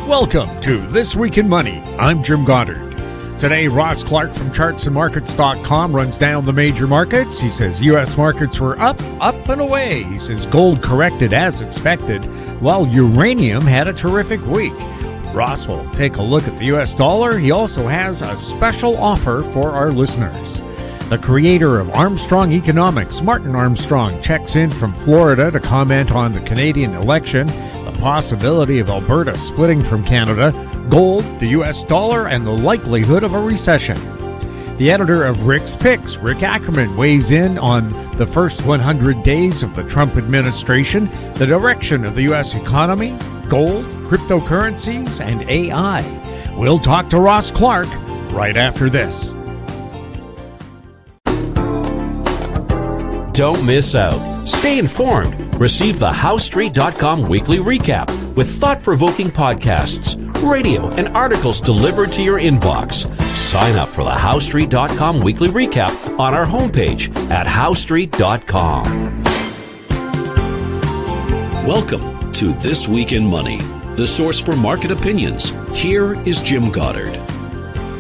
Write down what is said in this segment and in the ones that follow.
Welcome to This Week in Money. I'm Jim Goddard. Today, Ross Clark from chartsandmarkets.com runs down the major markets. He says U.S. markets were up and away. He says gold corrected as expected, while uranium had a terrific week. Ross will take a look at the U.S. dollar. He also has a special offer for our listeners. The creator of Armstrong Economics, Martin Armstrong, checks in from Florida to comment on the Canadian election, the possibility of Alberta splitting from Canada, gold, the U.S. dollar, and the likelihood of a recession. The editor of Rick's Picks, Rick Ackerman, weighs in on the first 100 days of the Trump administration, the direction of the U.S. economy, gold, cryptocurrencies, and AI. We'll talk to Ross Clark right after this. Don't miss out. Stay informed. Receive the HowStreet.com weekly recap with thought-provoking podcasts, radio, and articles delivered to your inbox. Sign up for the HowStreet.com weekly recap on our homepage at HowStreet.com. Welcome to This Week in Money, the source for market opinions. Here is Jim Goddard.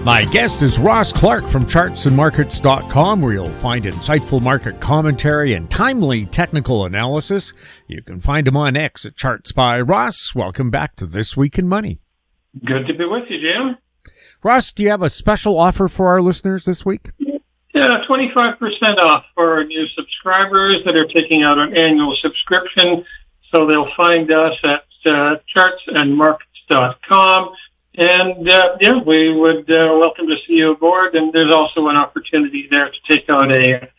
My guest is Ross Clark from chartsandmarkets.com, where you'll find insightful market commentary and timely technical analysis. You can find him on X at Charts by Ross. Welcome back to This Week in Money. Good to be with you, Jim. Ross, do you have a special offer for our listeners this week? Yeah, 25% off for our new subscribers that are taking out an annual subscription. So they'll find us at chartsandmarkets.com. And, we would welcome to see you aboard. And there's also an opportunity there to take out a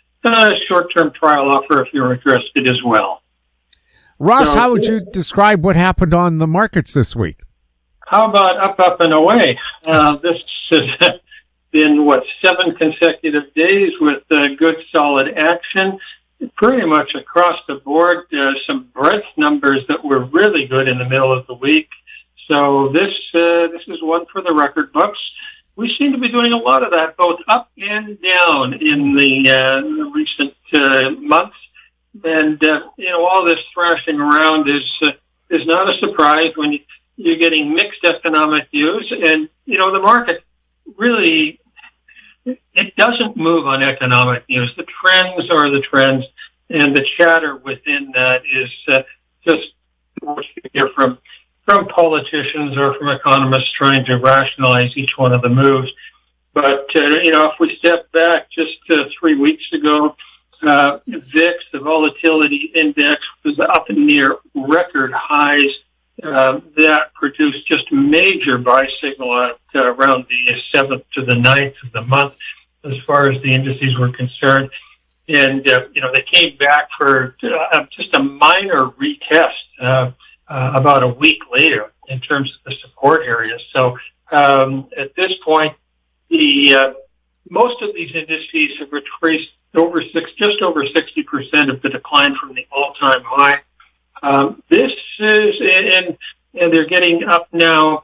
short-term trial offer if you're interested as well. Ross, how would you describe what happened on the markets this week? How about up, and away? This has been, 7 consecutive days with good, solid action. Pretty much across the board, some breadth numbers that were really good in the middle of the week. So this is one for the record books. We seem to be doing a lot of that, both up and down in the recent months. And all this thrashing around is not a surprise when you're getting mixed economic views. And the market really, it doesn't move on economic news. The trends are the trends, and the chatter within that is just what you hear from politicians or from economists trying to rationalize each one of the moves. But, if we step back just 3 weeks ago, VIX, the volatility index, was up near record highs. That produced just a major buy signal at around the 7th to the 9th of the month as far as the indices were concerned. And, they came back for just a minor retest about a week later in terms of the support area. So at this point, most of these indices have retraced just over 60% of the decline from the all-time high. This is, and they're getting up now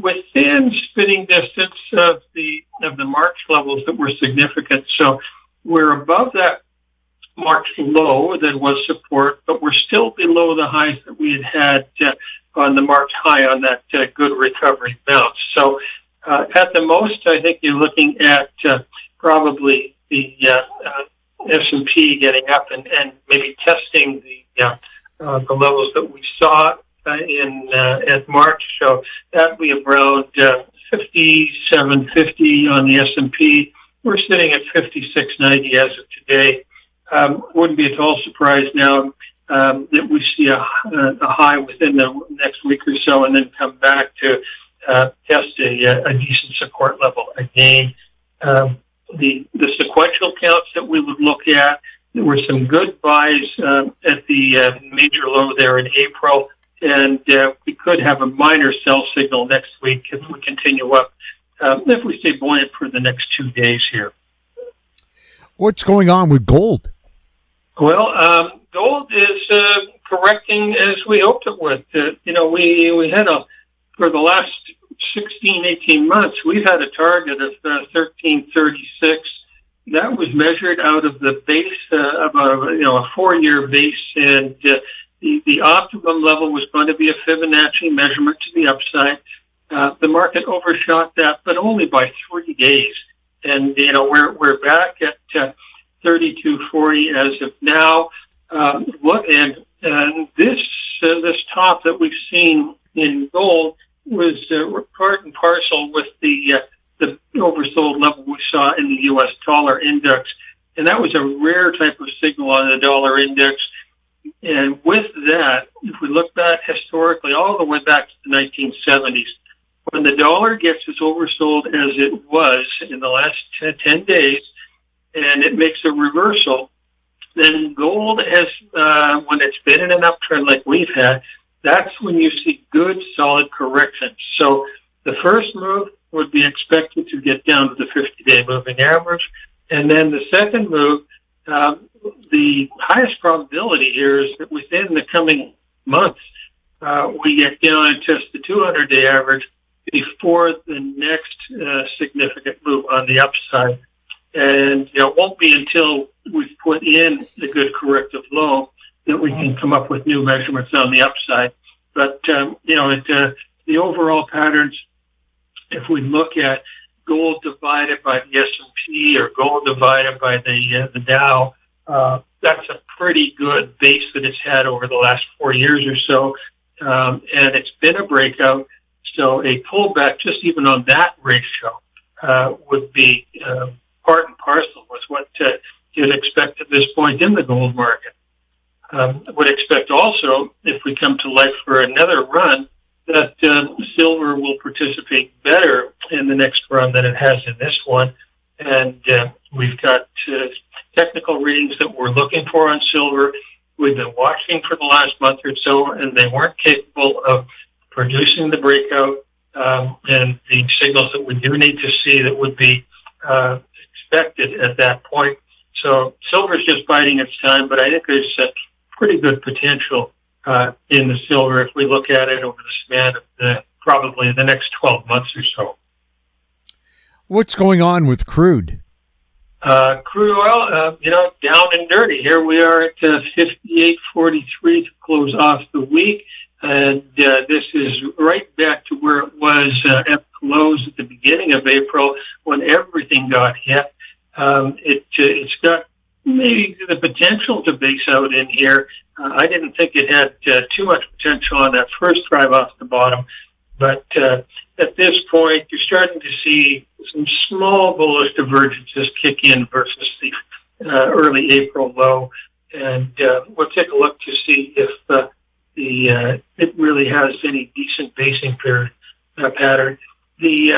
within spitting distance of the March levels that were significant. So we're above that March low that was support, but we're still below the highs that we had on the March high on that good recovery bounce. So at the most, I think you're looking at probably the S&P getting up and maybe testing the levels that we saw at March. So that would be around 57.50 on the S&P. We're sitting at 56.90 as of today. Wouldn't be at all surprised now that we see a high within the next week or so, and then come back to test a decent support level again. The sequential counts that we would look at, there were some good buys at the major low there in April, and we could have a minor sell signal next week if we continue up, if we stay buoyant for the next 2 days here. What's going on with gold? Well, gold is correcting as we hoped it would. We had for the last 16, 18 months, we've had a target of 1336. That was measured out of the base, about a 4-year base, and the optimum level was going to be a Fibonacci measurement to the upside. The market overshot that, but only by 3 days. And, we're back at 32.40 as of now. This top that we've seen in gold was part and parcel with the oversold level we saw in the U.S. dollar index. And that was a rare type of signal on the dollar index. And with that, if we look back historically, all the way back to the 1970s, when the dollar gets as oversold as it was in the last 10 days, and it makes a reversal, then gold has, when it's been in an uptrend like we've had, that's when you see good, solid corrections. So the first move would be expected to get down to the 50-day moving average. And then the second move, the highest probability here is that within the coming months, we get down and test the 200-day average before the next significant move on the upside. And it won't be until we've put in the good corrective low that we can come up with new measurements on the upside. But, the overall patterns, if we look at gold divided by the S&P or gold divided by the Dow, that's a pretty good base that it's had over the last 4 years or so. And it's been a breakout. So a pullback just even on that ratio would be part and parcel with what you'd expect at this point in the gold market. Would expect also, if we come to life for another run, that silver will participate better in the next run than it has in this one. And we've got technical readings that we're looking for on silver. We've been watching for the last month or so, and they weren't capable of producing the breakout and the signals that we do need to see that would be expected at that point. So silver's just biding its time, but I think there's pretty good potential in the silver if we look at it over the span of probably the next 12 months or so. What's going on with crude? Crude oil, down and dirty. Here we are at 58.43 to close off the week. And this is right back to where it was at the close at the beginning of April when everything got hit. It's got maybe the potential to base out in here. I didn't think it had too much potential on that first drive off the bottom. But at this point, you're starting to see some small bullish divergences kick in versus the early April low. And we'll take a look to see if it really has any decent basing pattern. The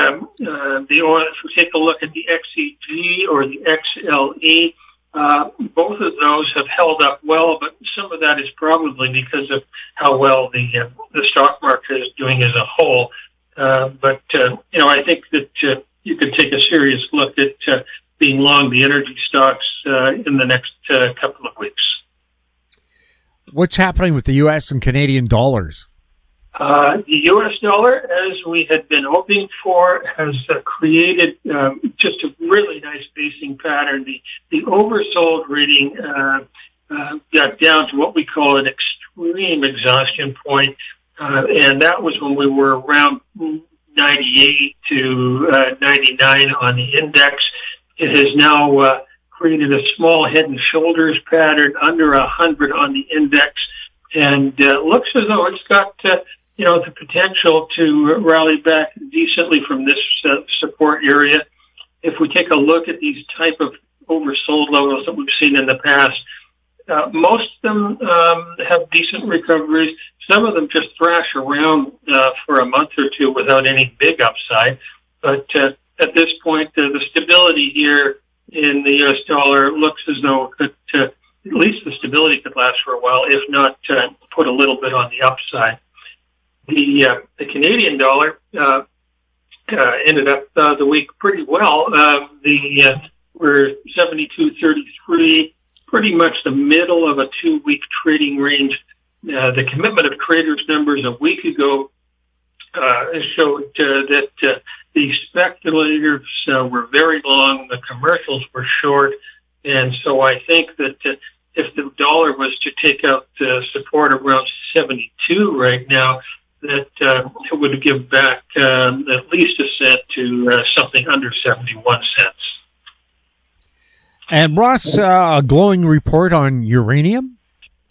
oil, if we take a look at the XEG or the XLE, both of those have held up well, but some of that is probably because of how well the stock market is doing as a whole. But I think that you could take a serious look at being long the energy stocks in the next couple of weeks. What's happening with the U.S. and Canadian dollars? The U.S. dollar, as we had been hoping for, has created just a really nice basing pattern. The oversold reading got down to what we call an extreme exhaustion point, and that was when we were around 98 to 99 on the index. It has now created a small head and shoulders pattern under 100 on the index, and looks as though it's got the potential to rally back decently from this support area. If we take a look at these type of oversold levels that we've seen in the past, most of them have decent recoveries. Some of them just thrash around for a month or two without any big upside. But at this point, the stability here in the U.S. dollar looks as though it could, at least the stability could last for a while, if not put a little bit on the upside. The Canadian dollar ended up the week pretty well. We're 72.33, pretty much the middle of a 2-week trading range. The commitment of traders numbers a week ago showed that the speculators were very long, the commercials were short, and so I think that if the dollar was to take out support around 72 right now, that it would give back at least a cent to something under 71 cents. And Ross, a glowing report on uranium?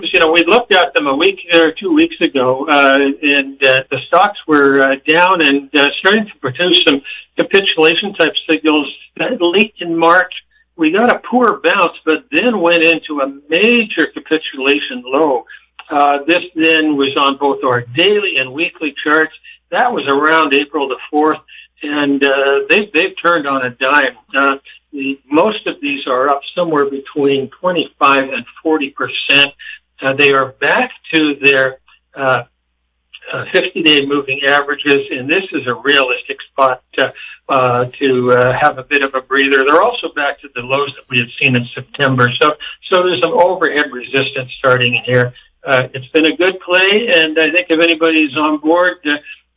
We looked at them a week or 2 weeks ago, and the stocks were down and starting to produce some capitulation type signals. Late in March, we got a poor bounce, but then went into a major capitulation low. This then was on both our daily and weekly charts. That was around April the 4th, and they've turned on a dime. Most of these are up somewhere between 25 and 40%. They are back to their 50-day moving averages, and this is a realistic spot to have a bit of a breather. They're also back to the lows that we had seen in September. So there's some overhead resistance starting in here. It's been a good play, and I think if anybody's on board,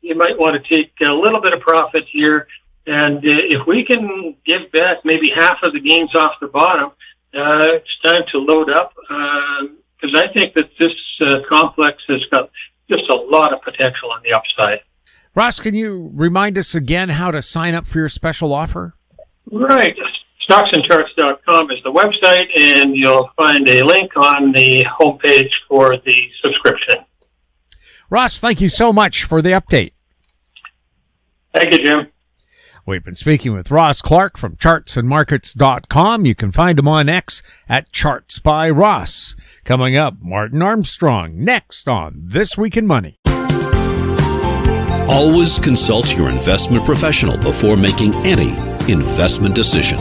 you might want to take a little bit of profit here. And if we can give back maybe half of the gains off the bottom, it's time to load up, because I think that this complex has got just a lot of potential on the upside. Ross, can you remind us again how to sign up for your special offer? Right. StocksandCharts.com is the website, and you'll find a link on the homepage for the subscription. Ross, thank you so much for the update. Thank you, Jim. We've been speaking with Ross Clark from chartsandmarkets.com. You can find him on X at Charts by Ross. Coming up, Martin Armstrong, next on This Week in Money. Always consult your investment professional before making any investment decision.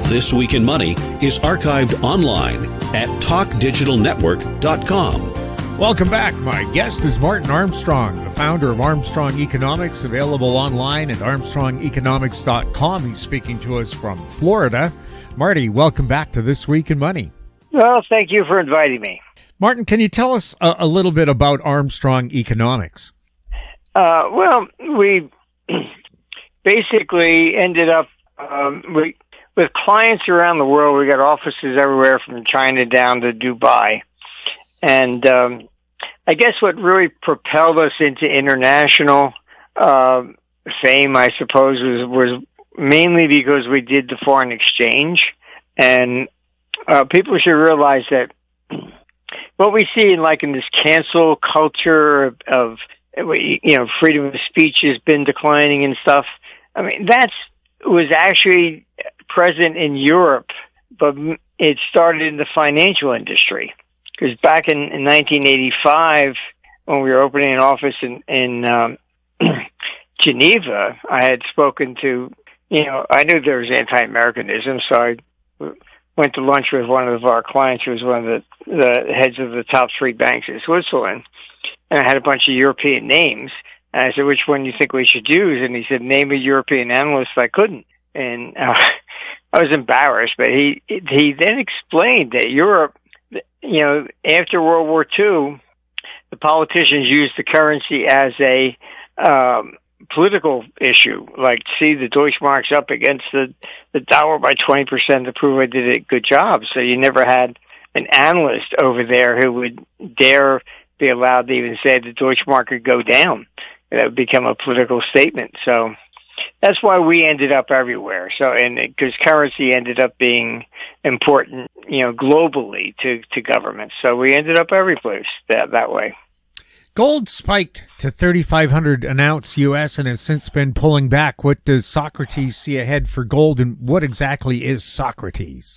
This Week in Money is archived online at talkdigitalnetwork.com. Welcome back. My guest is Martin Armstrong, the founder of Armstrong Economics, available online at Armstrongeconomics.com. He's speaking to us from Florida. Marty, welcome back to This Week in Money. Well, thank you for inviting me. Martin, can you tell us a little bit about Armstrong Economics? Well, we basically ended up with clients around the world. We got offices everywhere from China down to Dubai. And I guess what really propelled us into international fame, I suppose, was mainly because we did the foreign exchange. And people should realize that what we see in this cancel culture of freedom of speech has been declining and stuff. I mean, that was actually present in Europe, but it started in the financial industry. Because back in 1985, when we were opening an office in Geneva, I had spoken to, I knew there was anti-Americanism, so I went to lunch with one of our clients who was one of the heads of the top 3 banks in Switzerland. And I had a bunch of European names. And I said, which one do you think we should use? And he said, name a European analyst. I couldn't. And I was embarrassed. But he then explained that Europe, after World War II, the politicians used the currency as a political issue. Like, see, the Deutschmark's up against the dollar by 20% to prove I did a good job. So you never had an analyst over there who would dare be allowed to even say the Deutschmark could go down. That would become a political statement. So that's why we ended up everywhere. So, and because currency ended up being important, globally to governments. So we ended up every place that way. Gold spiked to $3,500 an ounce U.S. and has since been pulling back. What does Socrates see ahead for gold, and what exactly is Socrates?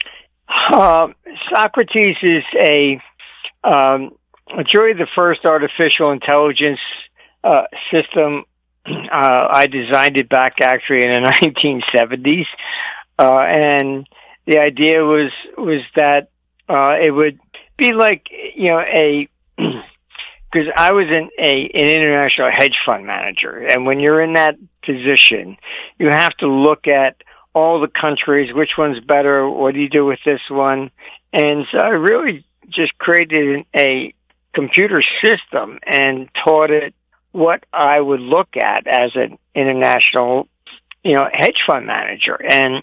Socrates is it's really the first artificial intelligence system. I designed it back actually in the 1970s, and the idea was that it would be like because I was an international hedge fund manager, and when you're in that position, you have to look at all the countries, which one's better, what do you do with this one, and so I really just created a computer system and taught it what I would look at as an international hedge fund manager. And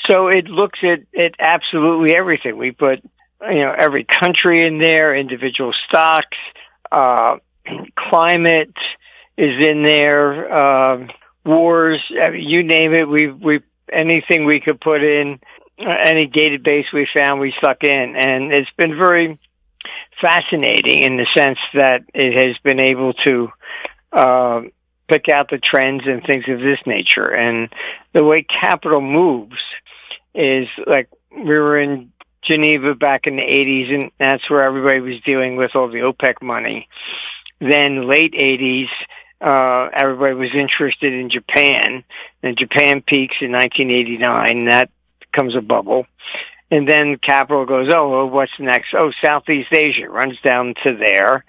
so it looks at absolutely everything. We put, every country in there, individual stocks, climate is in there, wars, you name it. We anything we could put in, any database we found, we stuck in. And it's been very fascinating in the sense that it has been able to pick out the trends and things of this nature. And the way capital moves is like we were in Geneva back in the 80s, and that's where everybody was dealing with all the OPEC money. Then late 80s, everybody was interested in Japan, and Japan peaks in 1989. That becomes a bubble. And then capital goes, well, what's next? Southeast Asia runs down to there.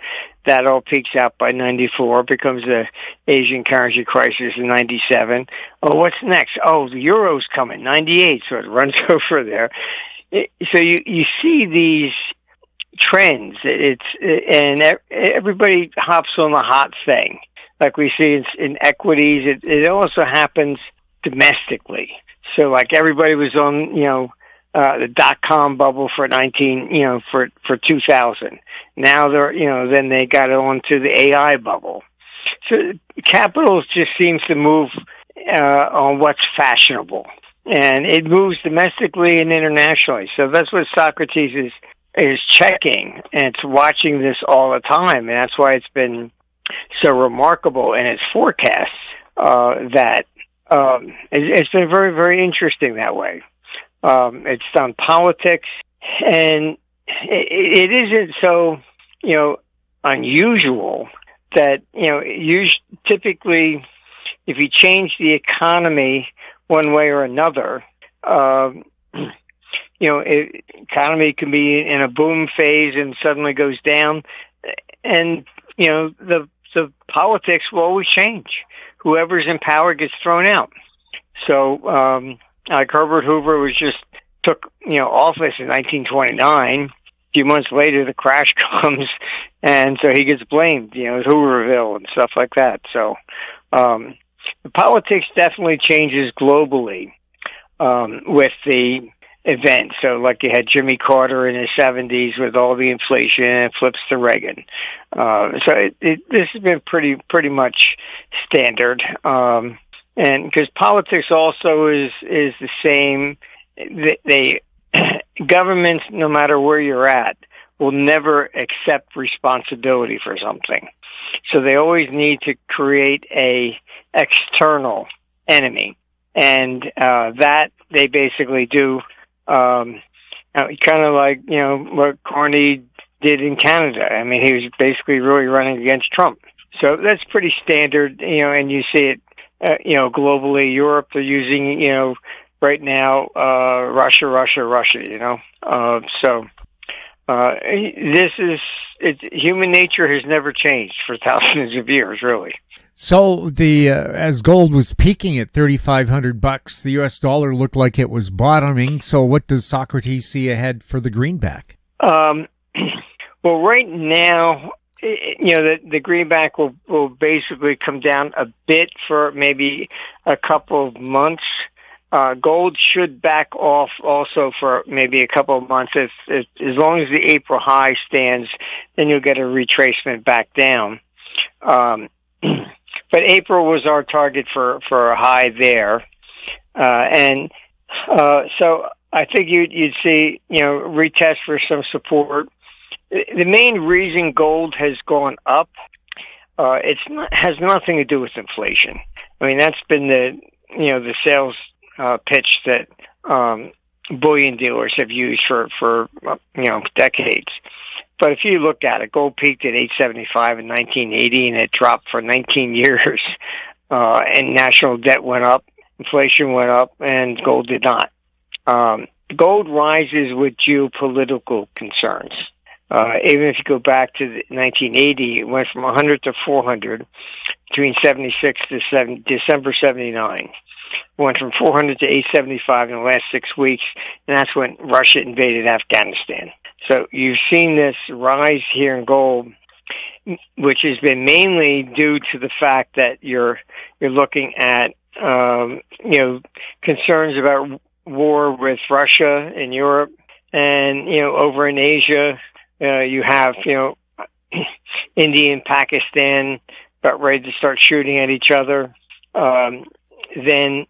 That all peaks out by 94, becomes the Asian currency crisis in 97. What's next? The euro's coming, 98, so it runs over there. So you see these trends. And everybody hops on the hot thing. Like we see in equities, it also happens domestically. So like everybody was on, the dot-com bubble for 2000. Now then they got onto the AI bubble. So capital just seems to move on what's fashionable, and it moves domestically and internationally. So that's what Socrates is checking, and it's watching this all the time, and that's why it's been so remarkable in its forecasts. That it's been very, very interesting that way. It's done politics, and it isn't so, unusual that, typically if you change the economy one way or another, economy can be in a boom phase and suddenly goes down, and, the politics will always change. Whoever's in power gets thrown out. So, like Herbert Hoover took office in 1929. A few months later, the crash comes, and so he gets blamed, Hooverville and stuff like that. So the politics definitely changes globally with the event. So like you had Jimmy Carter in the 70s with all the inflation, and it flips to Reagan. So this has been pretty much standard. And because politics also is the same, they governments, no matter where you're at, will never accept responsibility for something. So they always need to create a external enemy, and that they basically do. Kind of like what Carney did in Canada. I mean, he was basically really running against Trump. So that's pretty standard, and you see it. Globally, Europe, they're using, right now, Russia. Human nature has never changed for thousands of years, really. So as gold was peaking at $3,500, the U.S. dollar looked like it was bottoming. So what does Socrates see ahead for the greenback? Well, right now, the greenback will basically come down a bit for maybe a couple of months. Gold should back off also for maybe a couple of months. As long as the April high stands, then you'll get a retracement back down. But April was our target for a high there. So I think you'd see, retest for some support. The main reason gold has gone up, has nothing to do with inflation. I mean, that's been the sales pitch that bullion dealers have used for decades. But if you look at it, gold peaked at $875 in 1980, and it dropped for 19 years. And national debt went up, inflation went up, and gold did not. Gold rises with geopolitical concerns. Even if you go back to 1980, it went from 100 to 400 between 76 to December 79. It went from 400 to 875 in the last 6 weeks, and that's when Russia invaded Afghanistan. So you've seen this rise here in gold, which has been mainly due to the fact that you're looking at concerns about war with Russia in Europe, and over in Asia, you have India and Pakistan about ready to start shooting at each other. Then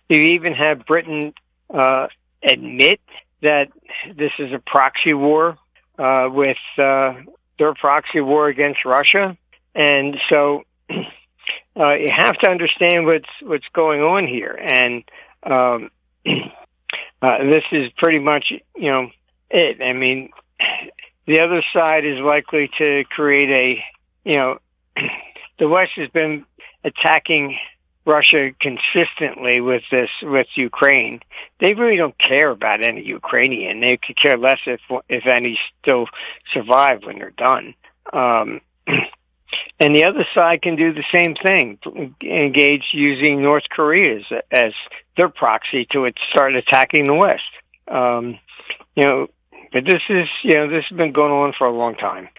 you even have Britain admit that this is a proxy war with their proxy war against Russia, and so you have to understand what's going on here, and this is pretty much it. I mean, the other side is likely to create the West has been attacking Russia consistently with Ukraine. They really don't care about any Ukrainian. They could care less if any still survive when they're done. And the other side can do the same thing, engage using North Korea as their proxy to start attacking the West. But this has been going on for a long time.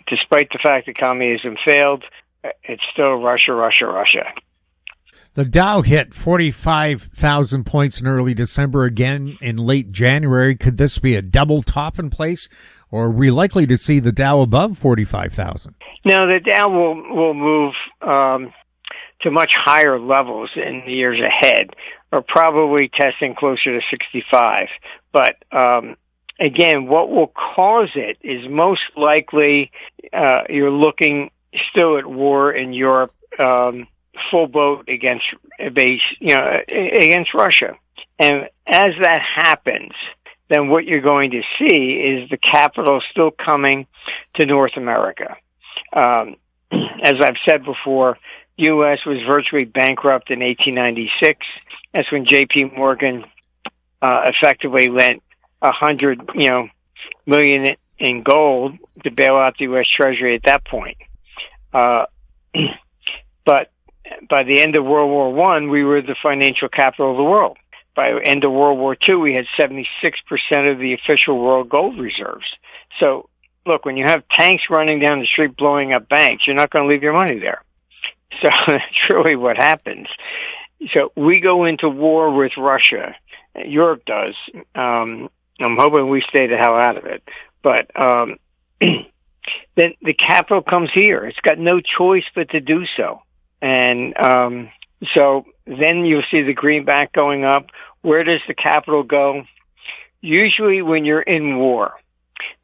Despite the fact that communism failed, it's still Russia, Russia, Russia. The Dow hit 45,000 points in early December, again in late January. Could this be a double top in place, or are we likely to see the Dow above 45,000? No, the Dow will move to much higher levels in the years ahead, or probably testing closer to 65. But again, what will cause it is most likely you're looking still at war in Europe, full boat against Russia. And as that happens, then what you're going to see is the capital still coming to North America. As I've said before, U.S. was virtually bankrupt in 1896. That's when J.P. Morgan effectively lent $100 million in gold to bail out the U.S. Treasury at that point. But by the end of World War I, we were the financial capital of the world. By the end of World War II, we had 76% of the official world gold reserves. So, look, when you have tanks running down the street blowing up banks, you're not going to leave your money there. So that's really what happens. So we go into war with Russia. Europe does. I'm hoping we stay the hell out of it. But then the capital comes here. It's got no choice but to do so. And so then you'll see the greenback going up. Where does the capital go? Usually when you're in war,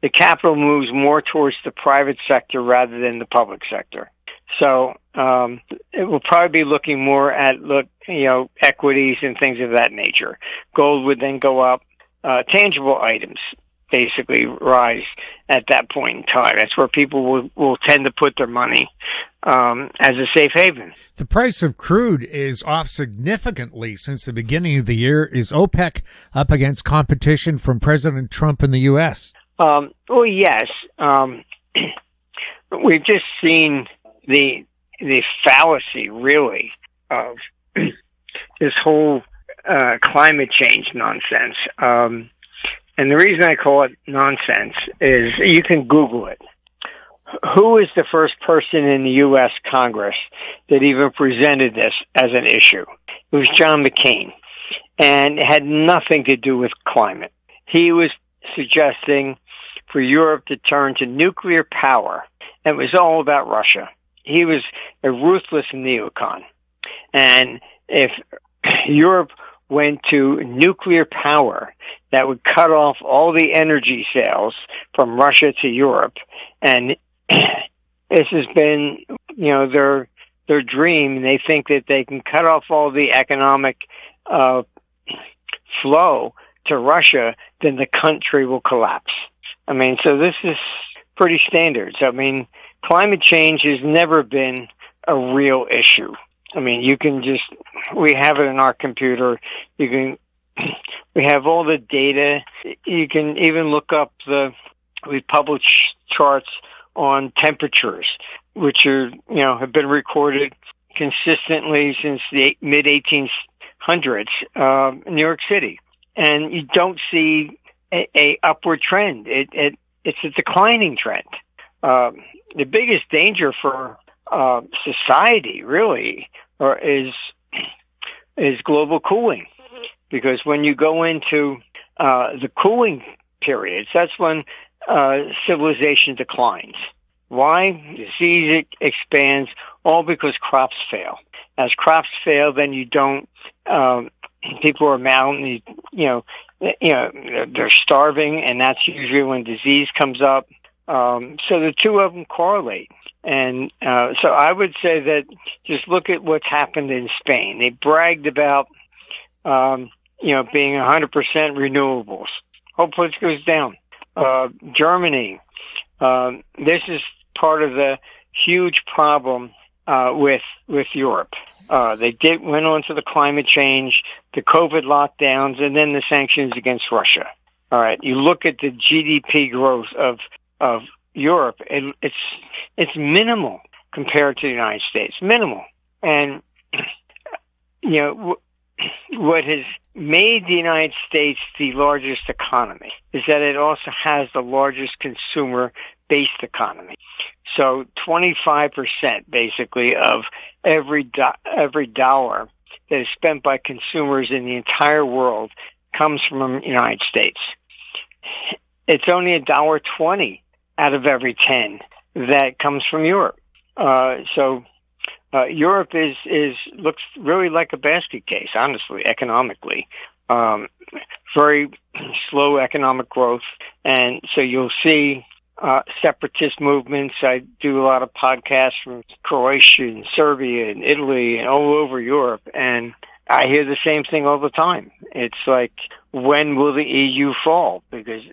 the capital moves more towards the private sector rather than the public sector. So it will probably be looking more at equities and things of that nature. Gold would then go up. Tangible items basically rise at that point in time. That's where people will tend to put their money as a safe haven. The price of crude is off significantly since the beginning of the year. Is OPEC up against competition from President Trump in the U.S.? Well, yes. We've just seen the fallacy, really, of this whole climate change nonsense. And the reason I call it nonsense is you can Google it. Who is the first person in the U.S. Congress that even presented this as an issue? It was John McCain, and it had nothing to do with climate. He was suggesting for Europe to turn to nuclear power, and it was all about Russia. He was a ruthless neocon. And if Europe went to nuclear power, that would cut off all the energy sales from Russia to Europe. And this has been, their dream. They think that they can cut off all the economic flow to Russia, then the country will collapse. I mean, so this is pretty standard. So, I mean, climate change has never been a real issue. I mean, we have it in our computer. We have all the data. You can even look up we publish charts on temperatures, which have been recorded consistently since the mid-1800s in New York City. And you don't see a upward trend. It's a declining trend. The biggest danger for society, really, is global cooling, because when you go into the cooling periods, that's when civilization declines. Why? Disease expands, all because crops fail. As crops fail, then you don't. People are they're starving, and that's usually when disease comes up. So the two of them correlate. And so I would say that just look at what's happened in Spain. They bragged about, being 100% renewables. Hopefully it goes down. Germany, this is part of the huge problem with Europe. They went on to the climate change, the COVID lockdowns, and then the sanctions against Russia. All right, you look at the GDP growth of Europe, and it's minimal compared to the United States, minimal. And what has made the United States the largest economy is that it also has the largest consumer-based economy. So 25% basically of every dollar that is spent by consumers in the entire world comes from the United States. It's only $1.20 out of every 10 that comes from Europe. Europe looks really like a basket case, honestly, economically. Very slow economic growth, and so you'll see separatist movements. I do a lot of podcasts from Croatia and Serbia and Italy and all over Europe, and I hear the same thing all the time. It's like, when will the EU fall? Because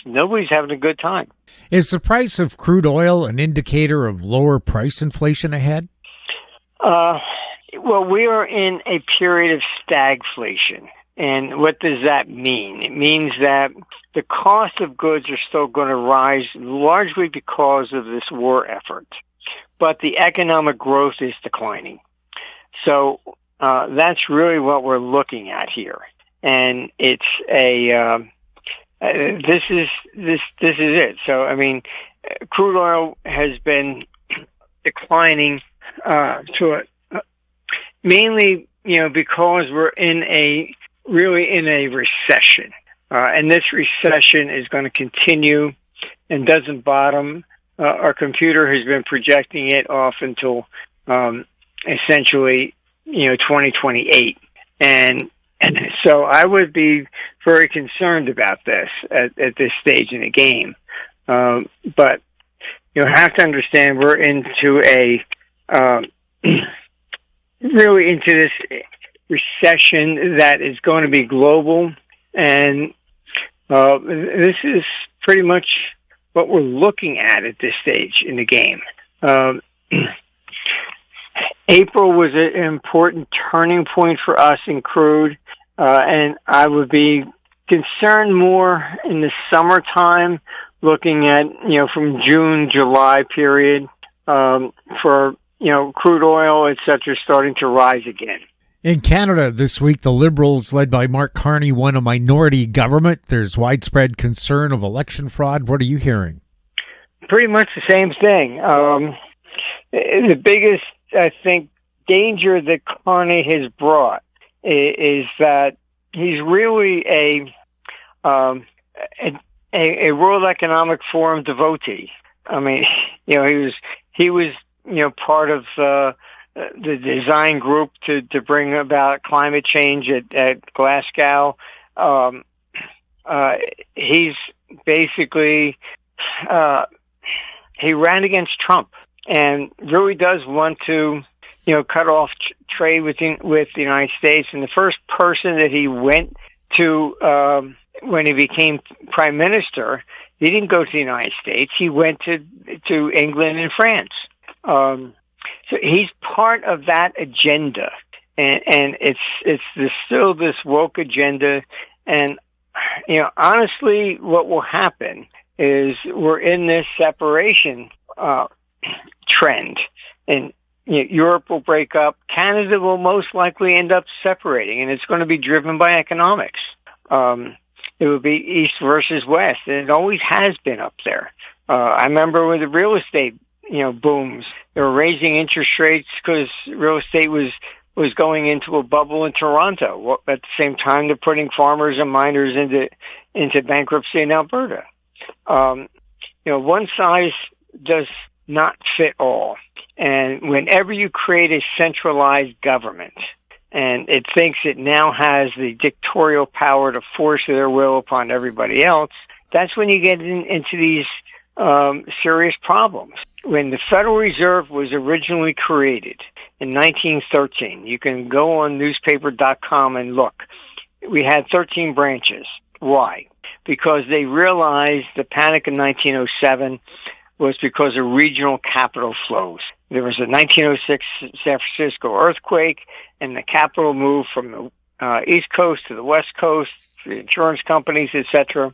nobody's having a good time. Is the price of crude oil an indicator of lower price inflation ahead? Well, we are in a period of stagflation. And what does that mean? It means that the cost of goods are still going to rise largely because of this war effort. But the economic growth is declining. So that's really what we're looking at here. And it's this is it. So, I mean, crude oil has been declining mainly, because we're really in a recession. And this recession is going to continue and doesn't bottom. Our computer has been projecting it off until essentially, 2028. And so I would be very concerned about this at this stage in the game. But you have to understand we're into really into this recession that is going to be global, and this is pretty much what we're looking at this stage in the game. April was an important turning point for us in crude, and I would be concerned more in the summertime, looking at, from June, July period, for, crude oil, et cetera, starting to rise again. In Canada this week, the Liberals, led by Mark Carney, won a minority government. There's widespread concern of election fraud. What are you hearing? Pretty much the same thing. The biggest, I think, danger that Carney has brought is that he's really a World Economic Forum devotee. I mean, he was part of the design group to bring about climate change at Glasgow. He's basically he ran against Trump and really does want to cut off trade with the United States. And the first person that he went to when he became prime minister, he didn't go to the United States. He went to England and France. So he's part of that agenda, and it's still this woke agenda. And honestly, what will happen is we're in this separation trend, and Europe will break up. Canada will most likely end up separating, and it's going to be driven by economics. It will be East versus West, and it always has been up there. I remember with the real estate booms. They were raising interest rates because real estate was going into a bubble in Toronto. At the same time, they're putting farmers and miners into bankruptcy in Alberta. One size does not fit all. And whenever you create a centralized government and it thinks it now has the dictatorial power to force their will upon everybody else, that's when you get into these serious problems. When the Federal Reserve was originally created in 1913, you can go on newspaper.com and look. We had 13 branches. Why? Because they realized the panic in 1907 was because of regional capital flows. There was a 1906 San Francisco earthquake, and the capital moved from the East Coast to the West Coast, the insurance companies, etc.,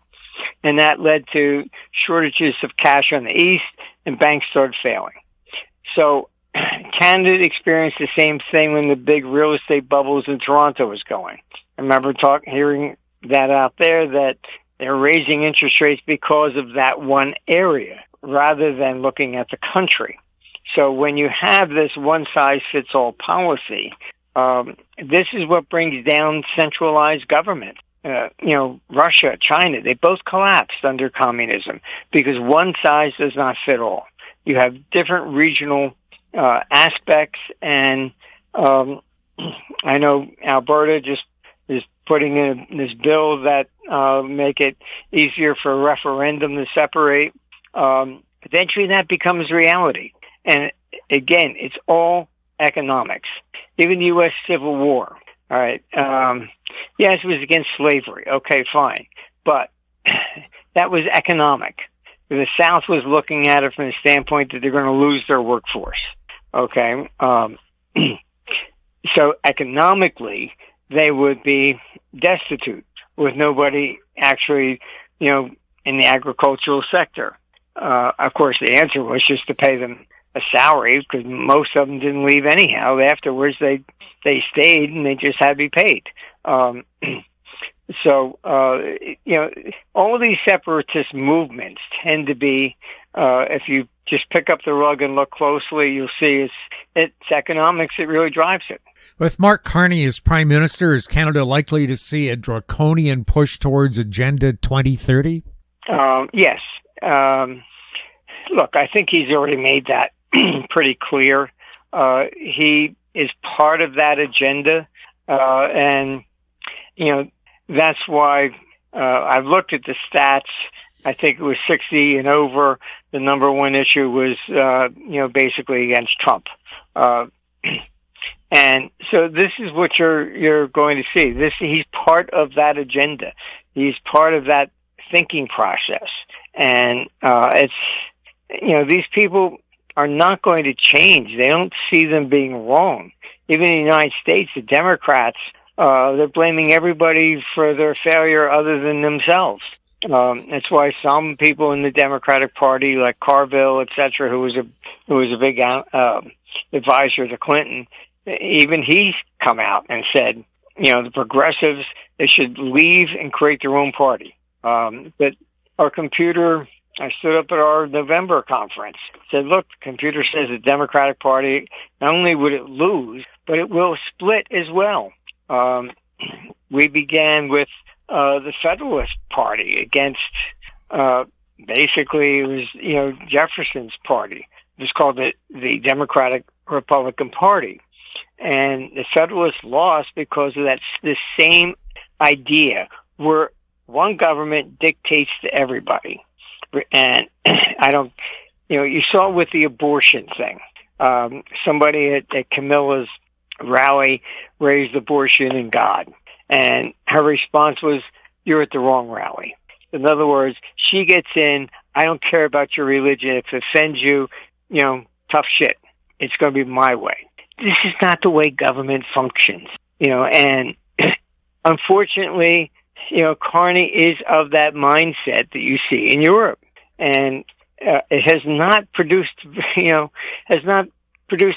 and that led to shortages of cash on the East, and banks started failing. So Canada experienced the same thing when the big real estate bubbles in Toronto was going. I remember hearing that out there, that they're raising interest rates because of that one area, rather than looking at the country. So when you have this one-size-fits-all policy, this is what brings down centralized government. Russia, China, they both collapsed under communism because one size does not fit all. You have different regional aspects, and I know Alberta just is putting in this bill that make it easier for a referendum to separate. Eventually that becomes reality. And again, it's all economics. Even the U.S. Civil War. All right. Yes, it was against slavery. Okay, fine. But that was economic. The South was looking at it from the standpoint that they're going to lose their workforce. Okay. So economically, they would be destitute with nobody actually, in the agricultural sector. Of course, the answer was just to pay them a salary, because most of them didn't leave anyhow. Afterwards, they stayed, and they just had to be paid. So all of these separatist movements tend to be, if you just pick up the rug and look closely, you'll see it's economics that really drives it. With Mark Carney as Prime Minister, is Canada likely to see a draconian push towards Agenda 2030? Yes. Look, I think he's already made that pretty clear. He is part of that agenda, and that's why I've looked at the stats. I think it was 60 and over. The number one issue was, basically against Trump. And so this is what you're going to see. He's part of that agenda. He's part of that thinking process. And these people are not going to change. They don't see them being wrong. Even in the United States, the Democrats, they're blaming everybody for their failure other than themselves. That's why some people in the Democratic Party, like Carville, etc., who was a big advisor to Clinton, even he's come out and said, the progressives, they should leave and create their own party. But our computer, I stood up at our November conference, said, look, the computer says the Democratic Party, not only would it lose, but it will split as well. We began with the Federalist Party against, basically, it was, Jefferson's party. It was called the Democratic Republican Party. And the Federalists lost because of the same idea, where one government dictates to everybody. And you saw with the abortion thing. Somebody at Camilla's rally raised abortion and God. And her response was, you're at the wrong rally. In other words, she gets in, I don't care about your religion. If it offends you, tough shit. It's going to be my way. This is not the way government functions, and unfortunately, Carney is of that mindset that you see in Europe. And it has not produced,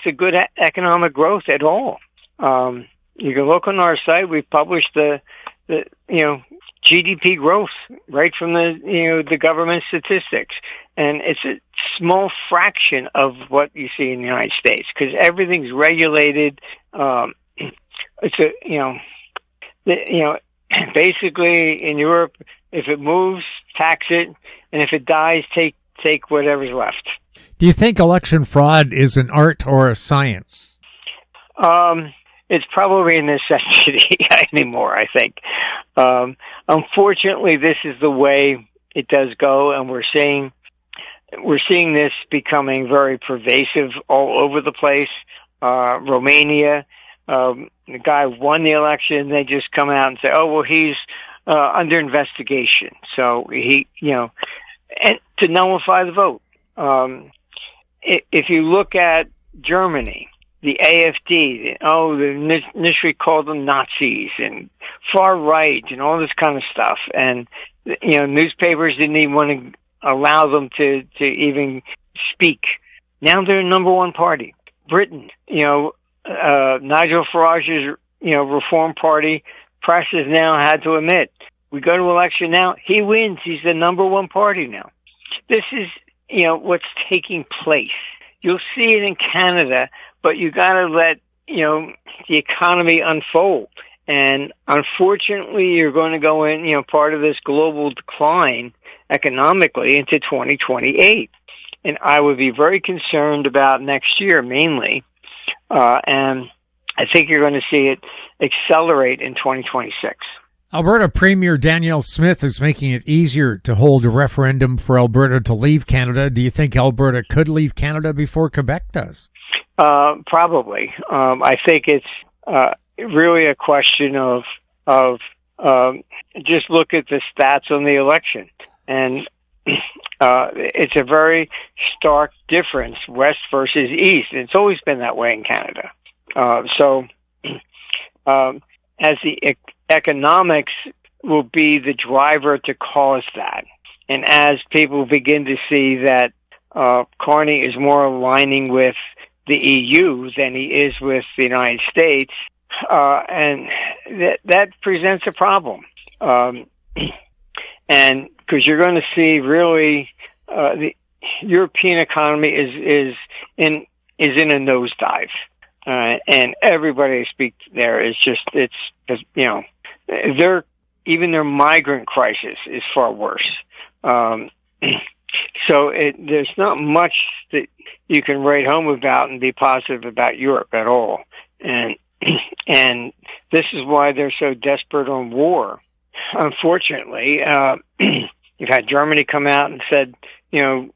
a good economic growth at all. You can look on our site. We've published the GDP growth right from the government statistics. And it's a small fraction of what you see in the United States because everything's regulated. Basically in Europe, if it moves, tax it, and if it dies, take whatever's left. Do you think election fraud is an art or a science? It's probably a necessity anymore, I think. Unfortunately, this is the way it does go, and we're seeing this becoming very pervasive all over the place. Romania, the guy won the election, they just come out and say, oh, well, he's under investigation. So he, and to nullify the vote. If you look at Germany, the AfD, they initially called them Nazis and far right and all this kind of stuff. And, newspapers didn't even want to allow them to even speak. Now they're number one party. Britain, Nigel Farage's, Reform Party, press has now had to admit, we go to election now, he wins. He's the number one party now. This is, what's taking place. You'll see it in Canada, but you got to let, the economy unfold. And unfortunately, you're going to go in, part of this global decline economically into 2028. And I would be very concerned about next year mainly. And I think you're going to see it accelerate in 2026. Alberta Premier Danielle Smith is making it easier to hold a referendum for Alberta to leave Canada. Do you think Alberta could leave Canada before Quebec does? Probably. I think it's really a question of just look at the stats on the election. And it's a very stark difference, West versus East. It's always been that way in Canada. As the economics will be the driver to cause that. And as people begin to see that Carney is more aligning with the EU than he is with the United States, and that presents a problem. And because you're going to see really the European economy is in a nosedive. And everybody I speak there is just, their migrant crisis is far worse. So there's not much that you can write home about and be positive about Europe at all. And this is why they're so desperate on war. Unfortunately, you've had Germany come out and said,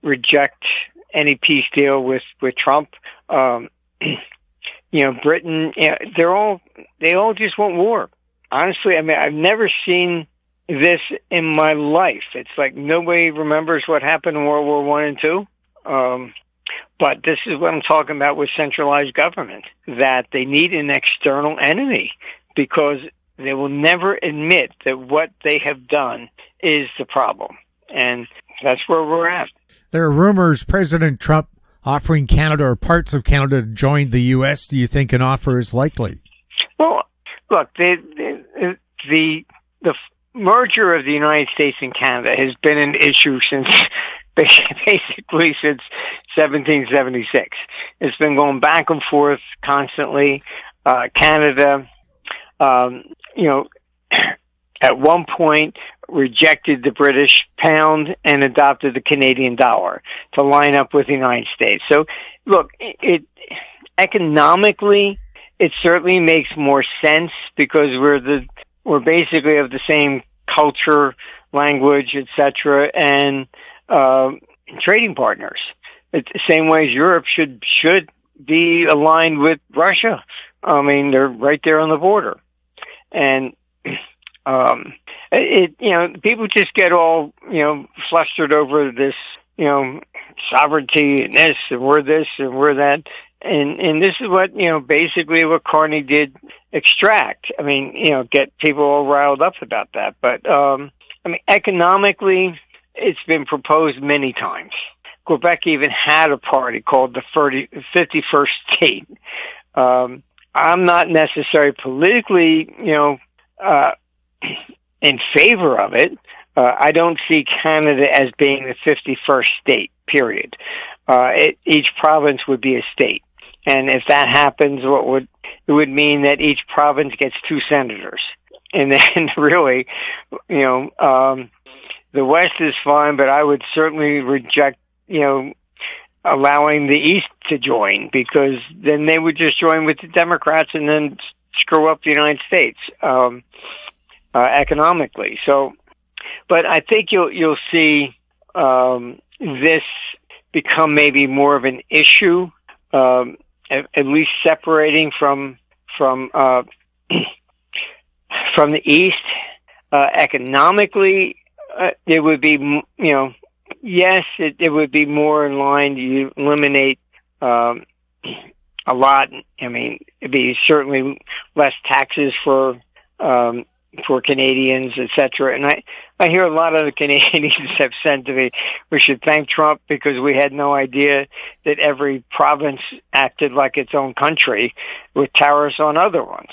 reject any peace deal with Trump. Britain, they all just want war. Honestly, I mean, I've never seen this in my life. It's like nobody remembers what happened in World War I and II. But this is what I'm talking about with centralized government, that they need an external enemy because they will never admit that what they have done is the problem. And that's where we're at. There are rumors President Trump offering Canada or parts of Canada to join the U.S. Do you think an offer is likely? Well, look, the merger of the United States and Canada has been an issue basically since 1776. It's been going back and forth constantly. Canada, at one point rejected the British pound and adopted the Canadian dollar to line up with the United States. So, look, economically, it certainly makes more sense because we're basically of the same culture, language, etc., and trading partners. It's the same way as Europe should be aligned with Russia. I mean, they're right there on the border, and people just get all flustered over this, sovereignty and this and we're that, and this is what basically what Carney did extract. I mean, get people all riled up about that, but economically, it's been proposed many times. Quebec even had a party called the 51st State. I'm not necessarily politically, in favor of it. I don't see Canada as being the 51st state, period. Each province would be a state. And if that happens, it would mean that each province gets 2 senators. And then really, the West is fine, but I would certainly reject, allowing the East to join, because then they would just join with the Democrats and then screw up the United States economically. So, but I think you'll see this become maybe more of an issue, at least separating from the East. Economically, it would be, yes, it would be more in line. You eliminate a lot. I mean, it'd be certainly less taxes for Canadians, etc. And I hear a lot of the Canadians have said to me, we should thank Trump because we had no idea that every province acted like its own country with tariffs on other ones.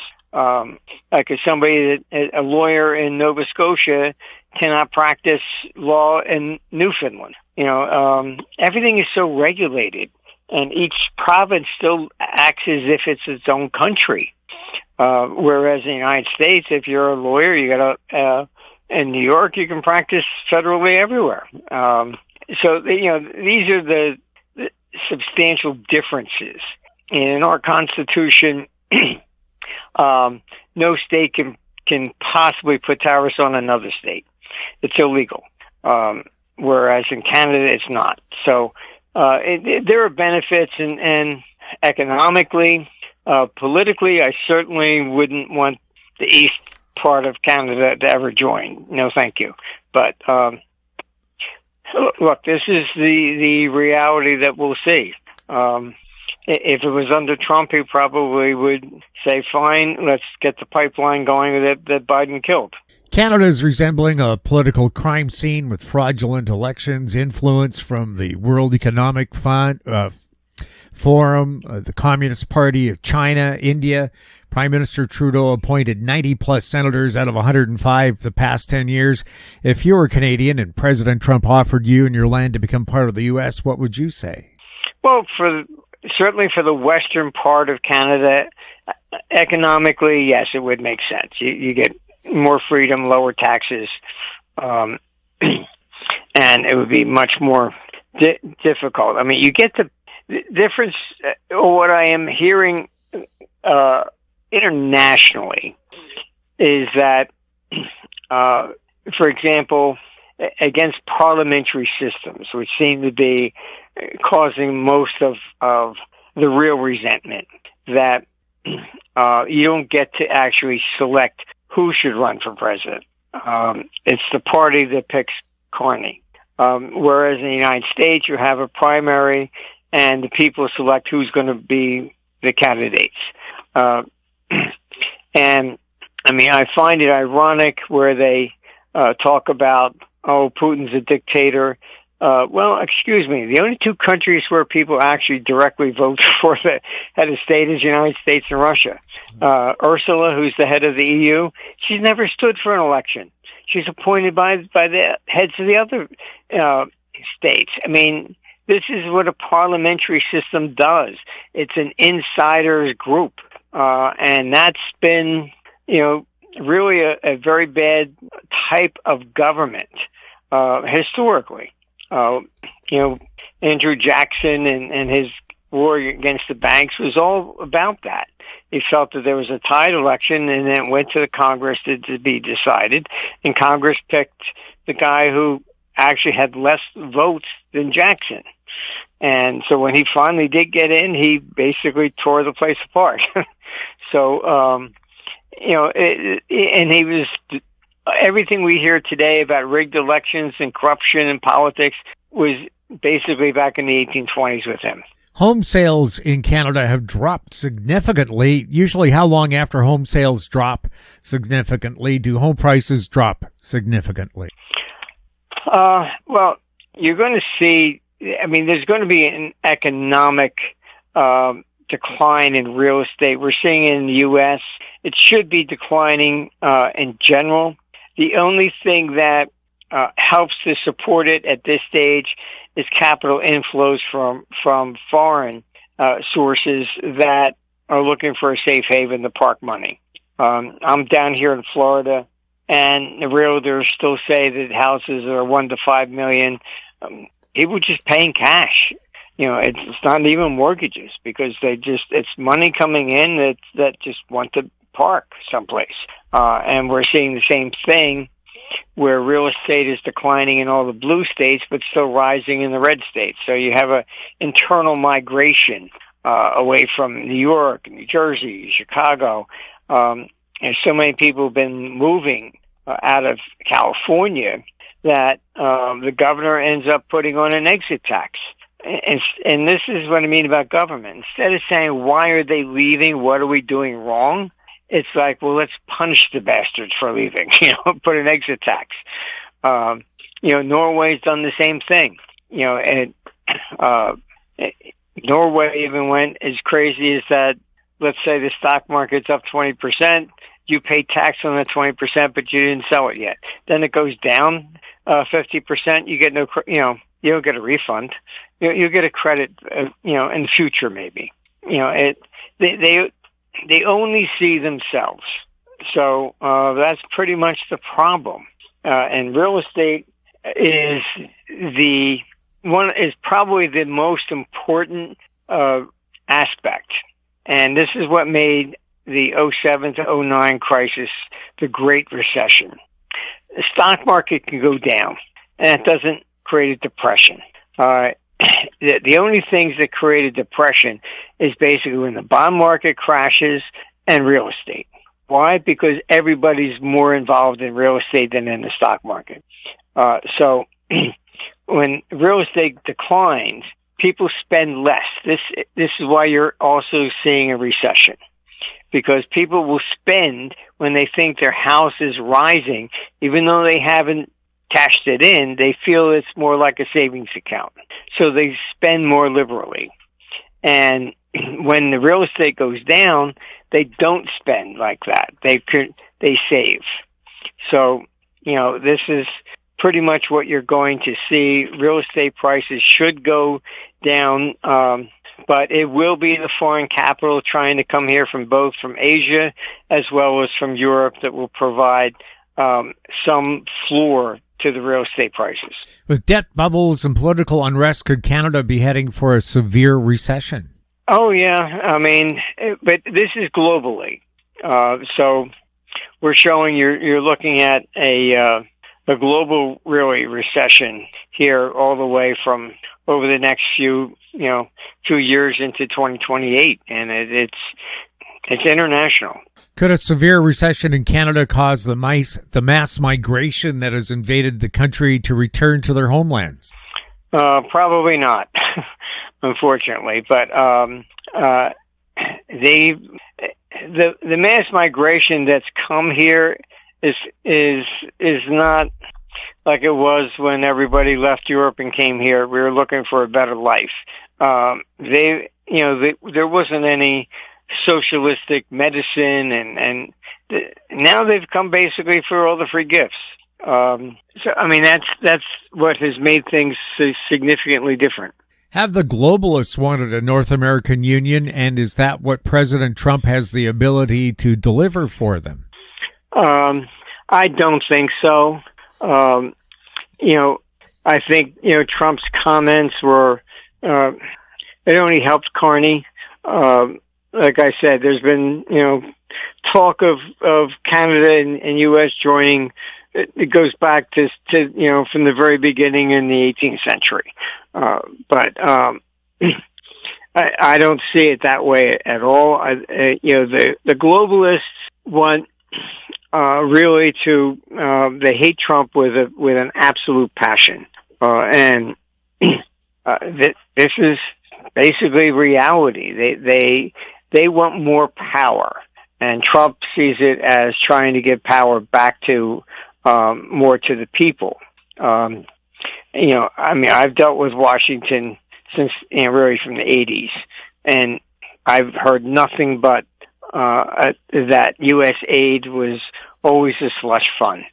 Like a lawyer in Nova Scotia cannot practice law in Newfoundland. Everything is so regulated, and each province still acts as if it's its own country. Whereas in the United States, if you're a lawyer, in New York, you can practice federally everywhere. So these are the substantial differences. And in our Constitution, no state can possibly put tariffs on another state. It's illegal. Whereas in Canada, it's not. So there are benefits, and economically, politically, I certainly wouldn't want the East part of Canada to ever join. No, thank you. But look, this is the reality that we'll see. If it was under Trump, he probably would say, fine, let's get the pipeline going that Biden killed. Canada is resembling a political crime scene with fraudulent elections, influence from the World Economic Forum, the Communist Party of China, India. Prime Minister Trudeau appointed 90-plus senators out of 105 the past 10 years. If you were Canadian and President Trump offered you and your land to become part of the U.S., what would you say? Well, certainly for the western part of Canada, economically, yes, it would make sense. You get more freedom, lower taxes, and it would be much more difficult. I mean, you get the difference, what I am hearing internationally is that, for example, against parliamentary systems, which seem to be causing most of the real resentment, that you don't get to actually select who should run for president. It's the party that picks Carney. Whereas in the United States, you have a primary, and the people select who's going to be the candidates. And, I mean, I find it ironic where they talk about, Putin's a dictator. Well, excuse me, the only two countries where people actually directly vote for the head of state is the United States and Russia. Ursula, who's the head of the EU, she's never stood for an election. She's appointed by the heads of the other states. I mean, this is what a parliamentary system does. It's an insiders group. And that's been, really a very bad type of government, historically. Andrew Jackson and his war against the banks was all about that. He felt that there was a tied election, and then it went to the Congress to be decided, and Congress picked the guy who actually had less votes than Jackson. And so when he finally did get in, he basically tore the place apart. So, and he was, everything we hear today about rigged elections and corruption and politics was basically back in the 1820s with him. Home sales in Canada have dropped significantly. Usually, how long after home sales drop significantly do home prices drop significantly? Well, you're going to see, I mean, there's going to be an economic decline in real estate. We're seeing it in the U.S. It should be declining in general. The only thing that helps to support it at this stage is capital inflows from foreign sources that are looking for a safe haven to park money. I'm down here in Florida, and the realtors still say that houses are $1 to $5 million. People just paying cash. It's not even mortgages because it's money coming in that just want to park someplace. And we're seeing the same thing where real estate is declining in all the blue states, but still rising in the red states. So you have a internal migration away from New York, New Jersey, Chicago. And so many people have been moving out of California that the governor ends up putting on an exit tax. And this is what I mean about government. Instead of saying, why are they leaving? What are we doing wrong? It's like, well, let's punish the bastards for leaving, put an exit tax. Norway's done the same thing. Norway even went as crazy as that. Let's say the stock market's up 20%. You pay tax on that 20%, but you didn't sell it yet. Then it goes down 50%. You get you don't get a refund. You'll get a credit, in the future maybe. They only see themselves. So that's pretty much the problem. And real estate is probably the most important aspect. And this is what made the 07 to 09 crisis the Great Recession. The stock market can go down, and it doesn't create a depression. The only things that create a depression is basically when the bond market crashes and real estate. Why? Because everybody's more involved in real estate than in the stock market. So when real estate declines, people spend less. This is why you're also seeing a recession, because people will spend when they think their house is rising, even though they haven't cashed it in. They feel it's more like a savings account, so they spend more liberally. And when the real estate goes down, they don't spend like that. They save. So this is pretty much what you're going to see. Real estate prices should go down, but it will be the foreign capital trying to come here from Asia as well as from Europe that will provide some floor to the real estate prices. With debt bubbles and political unrest, could Canada be heading for a severe recession? Oh, yeah. But this is globally. So we're showing you're looking at a global really recession here all the way from over the next few years into 2028, and it's international. Could a severe recession in Canada cause the mass migration that has invaded the country to return to their homelands? Probably not, unfortunately. But the mass migration that's come here is not like it was when everybody left Europe and came here. We were looking for a better life. There wasn't any socialistic medicine, and now they've come basically for all the free gifts. That's what has made things so significantly different. Have the globalists wanted a North American Union, and is that what President Trump has the ability to deliver for them? I don't think so. I think, Trump's comments were, it only helped Carney. Like I said, there's been, talk of Canada and U.S. joining. It goes back to from the very beginning in the 18th century. But I don't see it that way at all. The globalists want really to they hate Trump with an absolute passion, and this is basically reality. They want more power, and Trump sees it as trying to give power back to more to the people. I've dealt with Washington since really from the 80s, and I've heard nothing but that U.S. aid was always a slush fund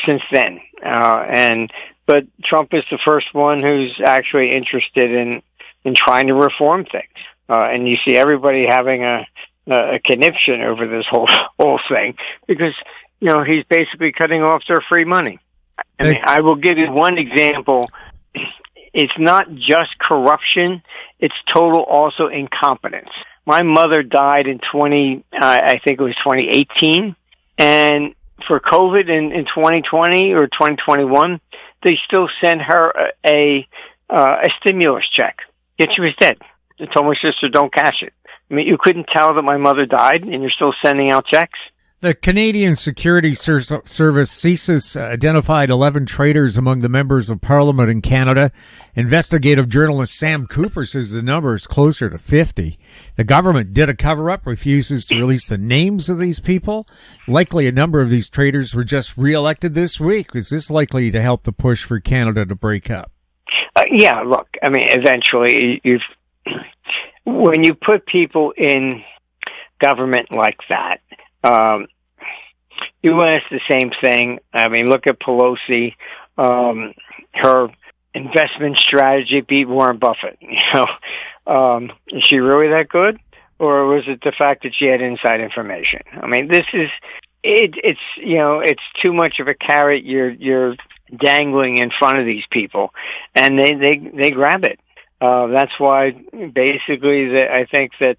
since then. But Trump is the first one who's actually interested in trying to reform things. And you see everybody having a conniption over this whole thing because, he's basically cutting off their free money. I mean, I will give you one example. It's not just corruption. It's total also incompetence. My mother died in 2018. And for COVID in 2020 or 2021, they still sent her a stimulus check. Yet she was dead. They told my sister, don't cash it. I mean, you couldn't tell that my mother died, and you're still sending out checks? The Canadian Security Service, CSIS, identified 11 traitors among the members of Parliament in Canada. Investigative journalist Sam Cooper says the number is closer to 50. The government did a cover-up, refuses to release the names of these people. Likely a number of these traitors were just re-elected this week. Is this likely to help the push for Canada to break up? Yeah, look, I mean, eventually, when you put people in government like that, U.S. the same thing. I mean, look at Pelosi. Her investment strategy beat Warren Buffett. Is she really that good, or was it the fact that she had inside information? I mean, this is it. It's too much of a carrot you're dangling in front of these people, and they grab it. That's why basically I think that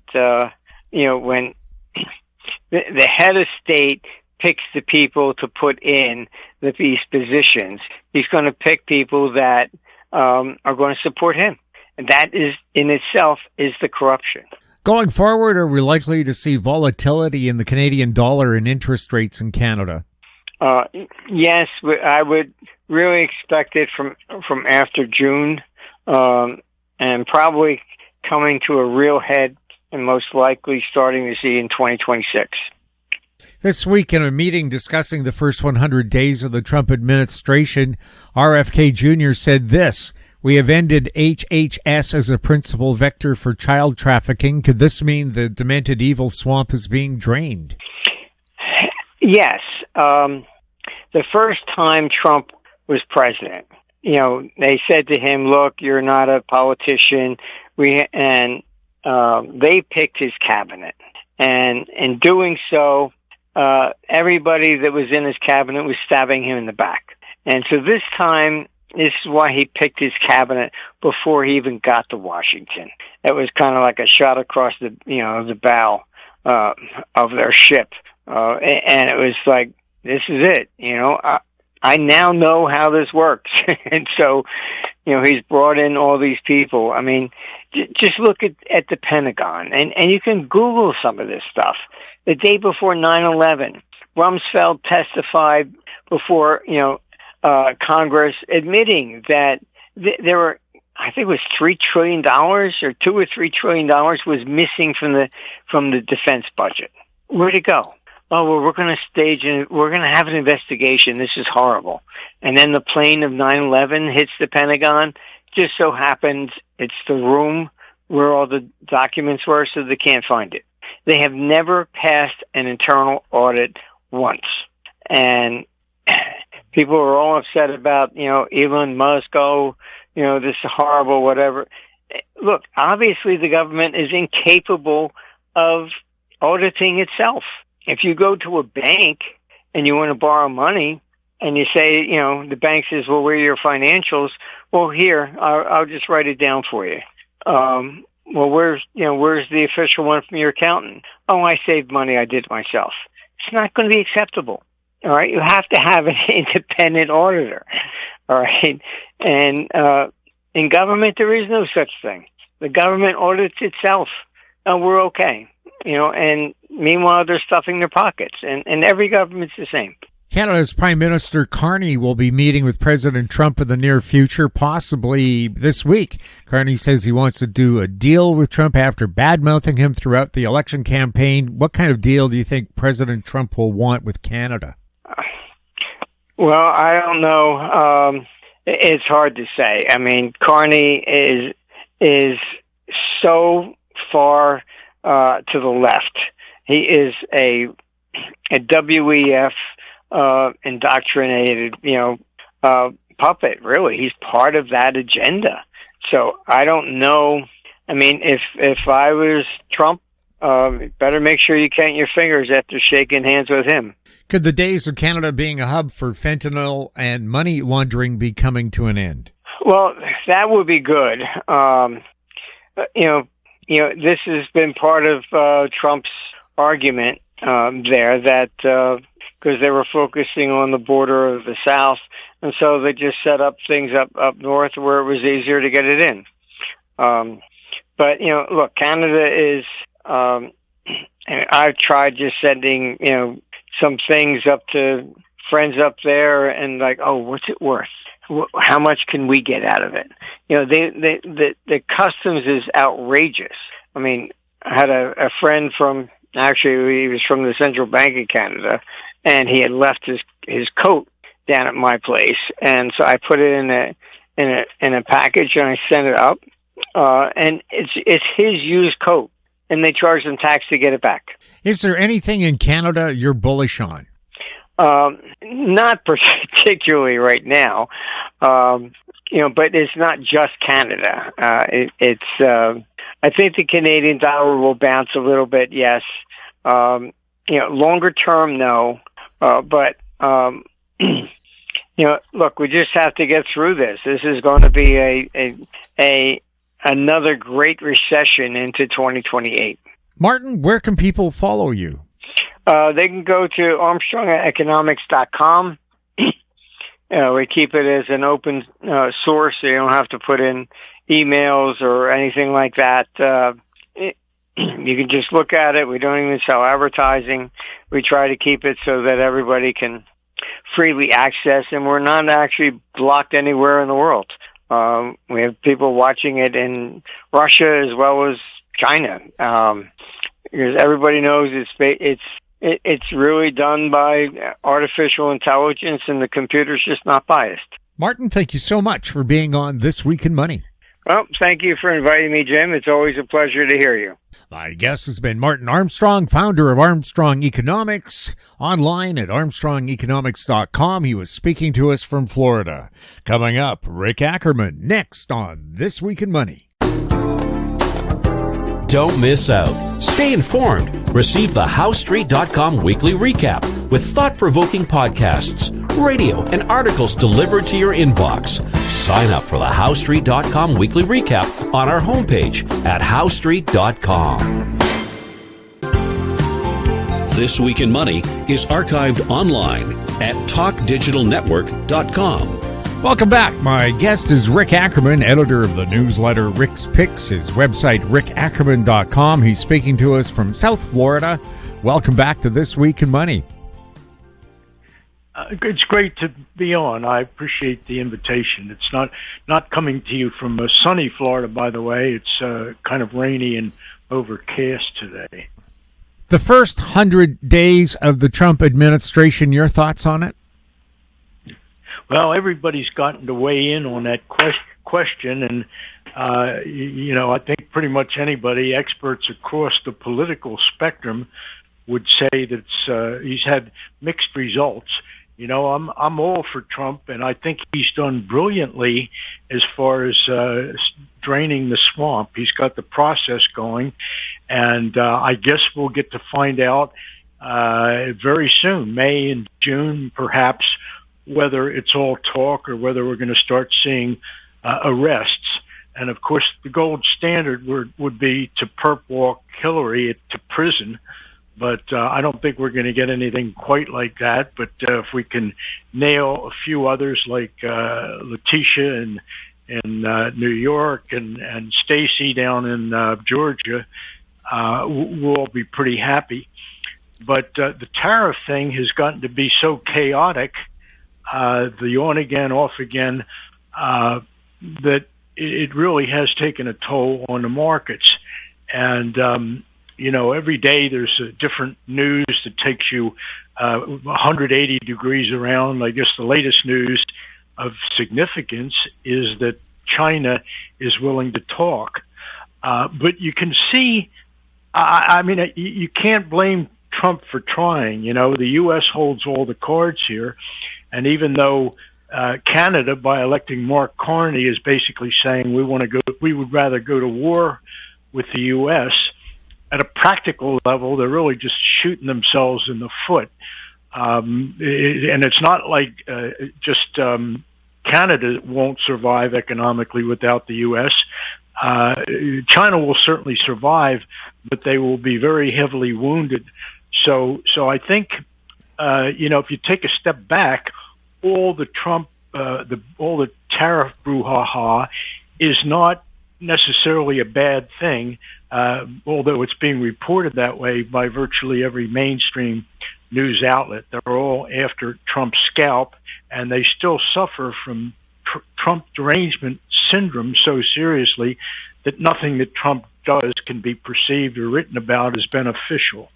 when the head of state picks the people to put in these positions, he's going to pick people that are going to support him. And that is in itself is the corruption. Going forward, are we likely to see volatility in the Canadian dollar and interest rates in Canada? Yes, I would really expect it from after June, and probably coming to a real head and most likely starting to see in 2026. This week, in a meeting discussing the first 100 days of the Trump administration, RFK Jr. said this: "We have ended HHS as a principal vector for child trafficking. Could this mean the demented evil swamp is being drained?" Yes. The first time Trump was president, they said to him, "Look, you're not a politician." They picked his cabinet, and in doing so, everybody that was in his cabinet was stabbing him in the back. And so this time, this is why he picked his cabinet before he even got to Washington. It was kind of like a shot across the bow of their ship, and it was like, this is it. I now know how this works. And so, he's brought in all these people. I mean, just look at the Pentagon, and you can Google some of this stuff. The day before 9/11, Rumsfeld testified before, Congress, admitting that there were, I think it was $3 trillion or $2 or $3 trillion was missing from the defense budget. Where'd it go? Oh, well, we're going to have an investigation. This is horrible. And then the plane of 9/11 hits the Pentagon. Just so happens it's the room where all the documents were, so they can't find it. They have never passed an internal audit once. And people are all upset about, Elon Musk, this is horrible, whatever. Look, obviously the government is incapable of auditing itself. If you go to a bank and you want to borrow money and you say, the bank says, well, where are your financials? Well, here, I'll just write it down for you. Well, where's the official one from your accountant? Oh, I saved money. I did it myself. It's not going to be acceptable. All right. You have to have an independent auditor. All right. And, in government, there is no such thing. The government audits itself. And we're okay. And meanwhile, they're stuffing their pockets, and every government's the same. Canada's Prime Minister Carney will be meeting with President Trump in the near future, possibly this week. Carney says he wants to do a deal with Trump after bad-mouthing him throughout the election campaign. What kind of deal do you think President Trump will want with Canada? Well, I don't know. It's hard to say. I mean, Carney is so far to the left. He is a WEF indoctrinated, puppet. Really, he's part of that agenda. So I don't know. I mean, if I was Trump, better make sure you count your fingers after shaking hands with him. Could the days of Canada being a hub for fentanyl and money laundering be coming to an end? Well, that would be good. This has been part of Trump's argument there that because they were focusing on the border of the South, and so they just set up things up north where it was easier to get it in. But look, Canada is. I've tried just sending some things up to friends up there, and like, oh, what's it worth? How much can we get out of it? The customs is outrageous. I mean, I had a friend he was from the Central Bank of Canada, and he had left his coat down at my place, and so I put it in a package and I sent it up, and it's his used coat, and they charge them tax to get it back. Is there anything in Canada you're bullish on? Not particularly right now, but it's not just Canada. I think the Canadian dollar will bounce a little bit, yes. Longer term, no. But look, we just have to get through this. This is going to be another great recession into 2028. Martin, where can people follow you? They can go to Armstrong.Economics.com. We keep it as an open source, so you don't have to put in emails or anything like that. You can just look at it. We don't even sell advertising. We try to keep it so that everybody can freely access, and we're not actually blocked anywhere in the world. We have people watching it in Russia as well as China, because everybody knows it's really done by artificial intelligence, and the computer's just not biased. Martin, thank you so much for being on This Week in Money. Well, thank you for inviting me, Jim. It's always a pleasure to hear you. My guest has been Martin Armstrong, founder of Armstrong Economics, online at Armstrong.Economics.com. He was speaking to us from Florida. Coming up, Rick Ackerman, next on This Week in Money. Don't miss out. Stay informed. Receive the HowStreet.com weekly recap with thought-provoking podcasts, radio, and articles delivered to your inbox. Sign up for the HowStreet.com weekly recap on our homepage at HowStreet.com. This Week in Money is archived online at TalkDigitalNetwork.com. Welcome back. My guest is Rick Ackerman, editor of the newsletter Rick's Picks, his website rickackerman.com. He's speaking to us from South Florida. Welcome back to This Week in Money. It's great to be on. I appreciate the invitation. It's not coming to you from sunny Florida, by the way. It's kind of rainy and overcast today. The first 100 days of the Trump administration, your thoughts on it? Well, everybody's gotten to weigh in on that question, and I think pretty much anybody, experts across the political spectrum, would say that he's had mixed results. I'm all for Trump, and I think he's done brilliantly as far as draining the swamp. He's got the process going, and I guess we'll get to find out very soon, May and June, perhaps, whether it's all talk or whether we're going to start seeing arrests. And, of course, the gold standard would be to perp walk Hillary to prison. But I don't think we're going to get anything quite like that. But if we can nail a few others like Letitia in New York and Stacy down in Georgia, we'll all be pretty happy. But the tariff thing has gotten to be so chaotic, the on again, off again, that it really has taken a toll on the markets. And, every day there's a different news that takes you 180 degrees around. I guess the latest news of significance is that China is willing to talk. But you can see I mean, you can't blame Trump for trying. The U.S. holds all the cards here, and even though Canada, by electing Mark Carney, is basically saying we would rather go to war with the U.S. At a practical level, they're really just shooting themselves in the foot. And it's not like just Canada won't survive economically without the U.S. China will certainly survive, but they will be very heavily wounded. So I think, if you take a step back, all the Trump, all the tariff brouhaha is not necessarily a bad thing, although it's being reported that way by virtually every mainstream news outlet. They're all after Trump's scalp, and they still suffer from Trump derangement syndrome so seriously that nothing that Trump does can be perceived or written about as beneficial.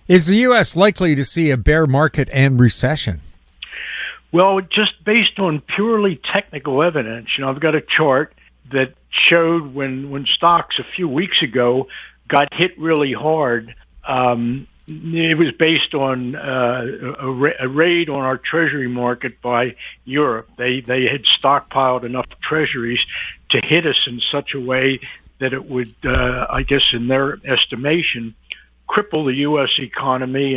Is the U.S. likely to see a bear market and recession? Well, just based on purely technical evidence, I've got a chart that showed when stocks a few weeks ago got hit really hard. It was based on a raid on our treasury market by Europe. They had stockpiled enough treasuries to hit us in such a way that it would, I guess in their estimation, cripple the U.S. economy,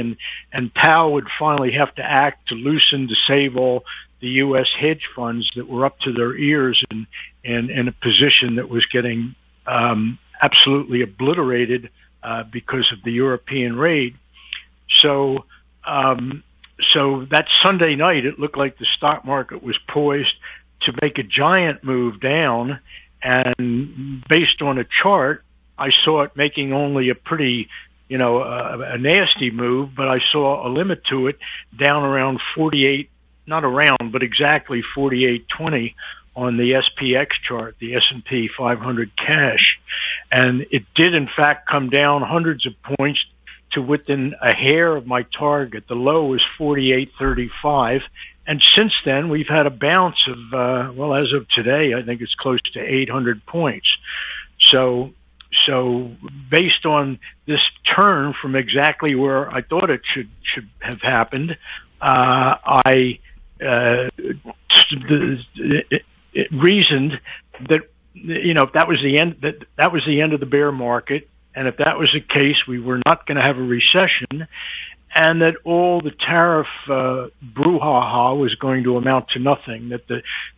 and Powell would finally have to act to loosen, to save all the U.S. hedge funds that were up to their ears in a position that was getting absolutely obliterated because of the European raid. So that Sunday night, it looked like the stock market was poised to make a giant move down, and based on a chart, I saw it making only a pretty a nasty move, but I saw a limit to it down around 48, not around, but exactly 48.20 on the SPX chart, the S&P 500 cash. And it did, in fact, come down hundreds of points to within a hair of my target. The low was 48.35. And since then, we've had a bounce of, as of today, I think it's close to 800 points. So based on this turn from exactly where I thought it should have happened, I reasoned that if that was the end, that was the end of the bear market, and if that was the case, we were not going to have a recession, and that all the tariff brouhaha was going to amount to nothing. That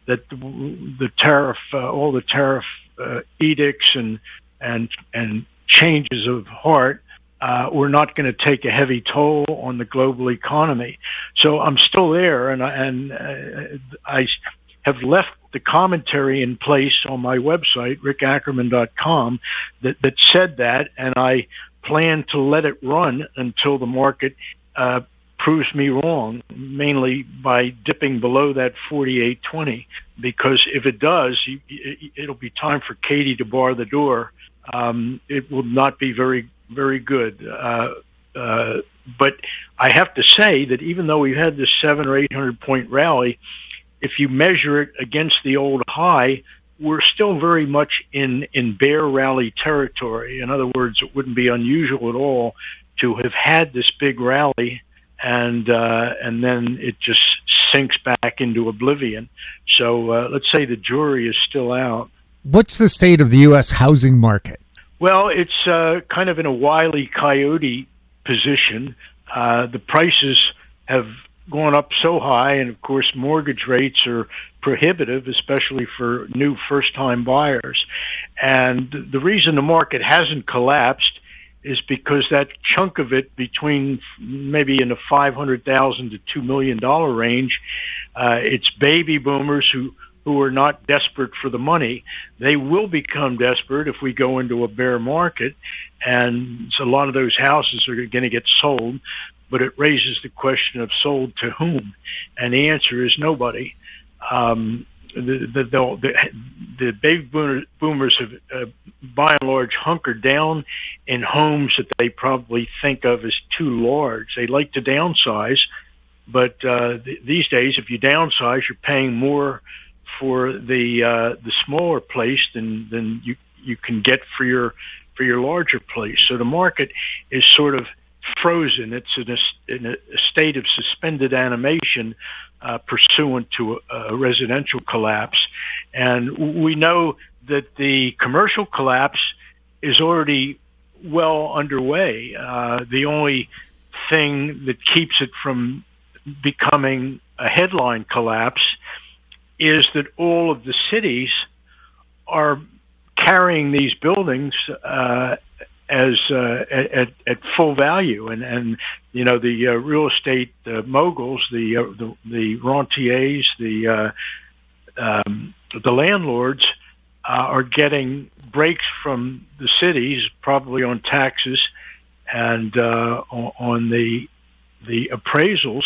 the tariff, all the tariff edicts and changes of heart were not going to take a heavy toll on the global economy. So I'm still there, and I have left the commentary in place on my website, Ackerman.Trump, that said that, and I plan to let it run until the market proves me wrong, mainly by dipping below that 48.20, because if it does, it'll be time for Katie to bar the door. It will not be very, very good. But I have to say that even though we've had this 700 or 800 point rally, if you measure it against the old high, we're still very much in bear rally territory. In other words, it wouldn't be unusual at all to have had this big rally and then it just sinks back into oblivion. So let's say the jury is still out. What's the state of the U.S. housing market? Well, it's kind of in a Wile E. Coyote position. The prices have gone up so high, and of course mortgage rates are prohibitive, especially for new first-time buyers. And the reason the market hasn't collapsed is because that chunk of it between maybe in the $500,000 to $2 million range, it's baby boomers who are not desperate for the money. They will become desperate if we go into a bear market, and so a lot of those houses are going to get sold, but it raises the question of sold to whom, and the answer is nobody. The baby boomers have, by and large, hunkered down in homes that they probably think of as too large. They like to downsize, but these days, if you downsize, you're paying more for the smaller place than you can get for your for your larger place. So the market is sort of frozen. It's in a state of suspended animation pursuant to a residential collapse. And we know that the commercial collapse is already well underway. The only thing that keeps it from becoming a headline collapse is that all of the cities are carrying these buildings as at full value, and you know, the real estate moguls, the rentiers, the landlords are getting breaks from the cities, probably on taxes and on the appraisals.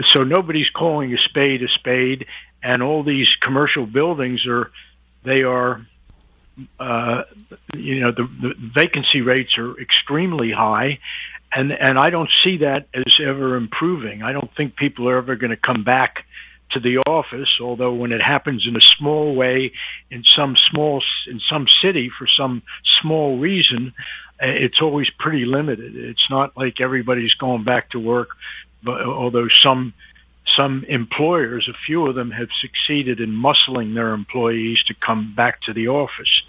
So nobody's calling a spade, and all these commercial buildings are the vacancy rates are extremely high, and I don't see that as ever improving. I don't think people are ever going to come back to the office, although when it happens in a small way in some city for some small reason, it's always pretty limited. It's not like everybody's going back to work, but although some employers, a few of them, have succeeded in muscling their employees to come back to the office.